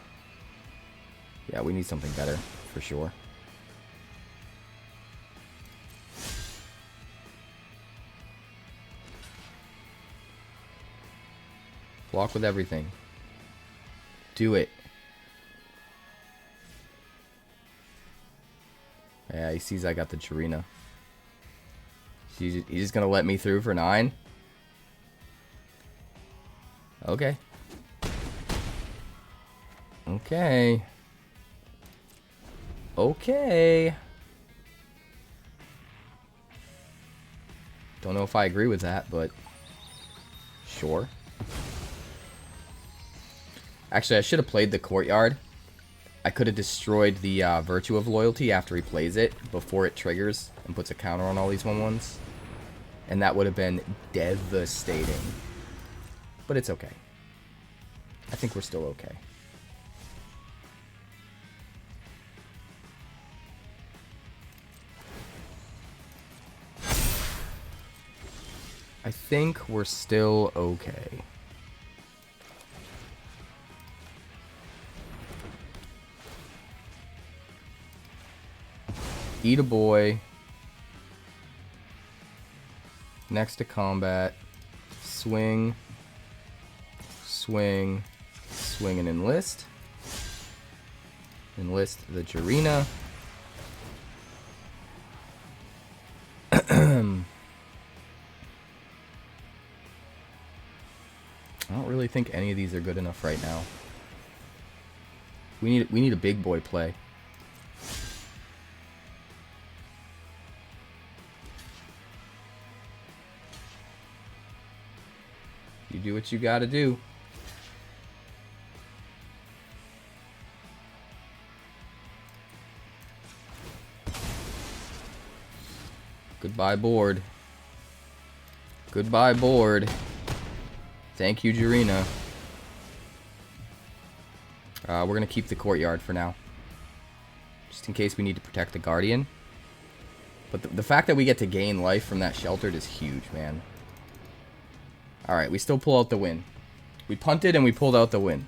Yeah, we need something better, for sure. Block with everything. Do it. Yeah, he sees I got the Jirina. He's just gonna let me through for 9? Okay. Okay. Okay. Don't know if I agree with that, but sure. Actually, I should have played the Courtyard. I could have destroyed the Virtue of Loyalty after he plays it, before it triggers and puts a counter on all these 1/1s. And that would have been devastating. But it's okay. I think we're still okay. I think we're still okay. Eat a boy. Next to combat. Swing. Swing. Swing and enlist. Enlist the Jirina. I don't really think any of these are good enough right now. We need a big boy play. You do what you gotta do. Goodbye, board. Goodbye, board. Thank you, Jirina. We're gonna keep the Courtyard for now. Just in case we need to protect the Guardian. But the fact that we get to gain life from that sheltered is huge, man. Alright, we still pull out the win. We punted and we pulled out the win.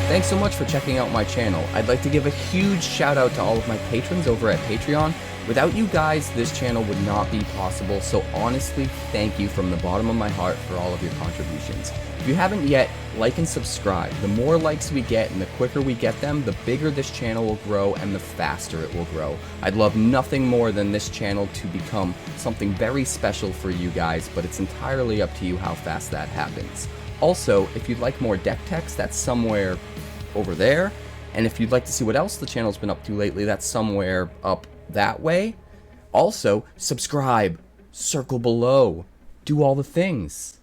Thanks so much for checking out my channel. I'd like to give a huge shout out to all of my patrons over at Patreon. Without you guys, this channel would not be possible, so honestly, thank you from the bottom of my heart for all of your contributions. If you haven't yet, like and subscribe. The more likes we get and the quicker we get them, the bigger this channel will grow and the faster it will grow. I'd love nothing more than this channel to become something very special for you guys, but it's entirely up to you how fast that happens. Also, if you'd like more deck text, that's somewhere over there. And if you'd like to see what else the channel's been up to lately, that's somewhere up that way. Also, subscribe, circle below, do all the things.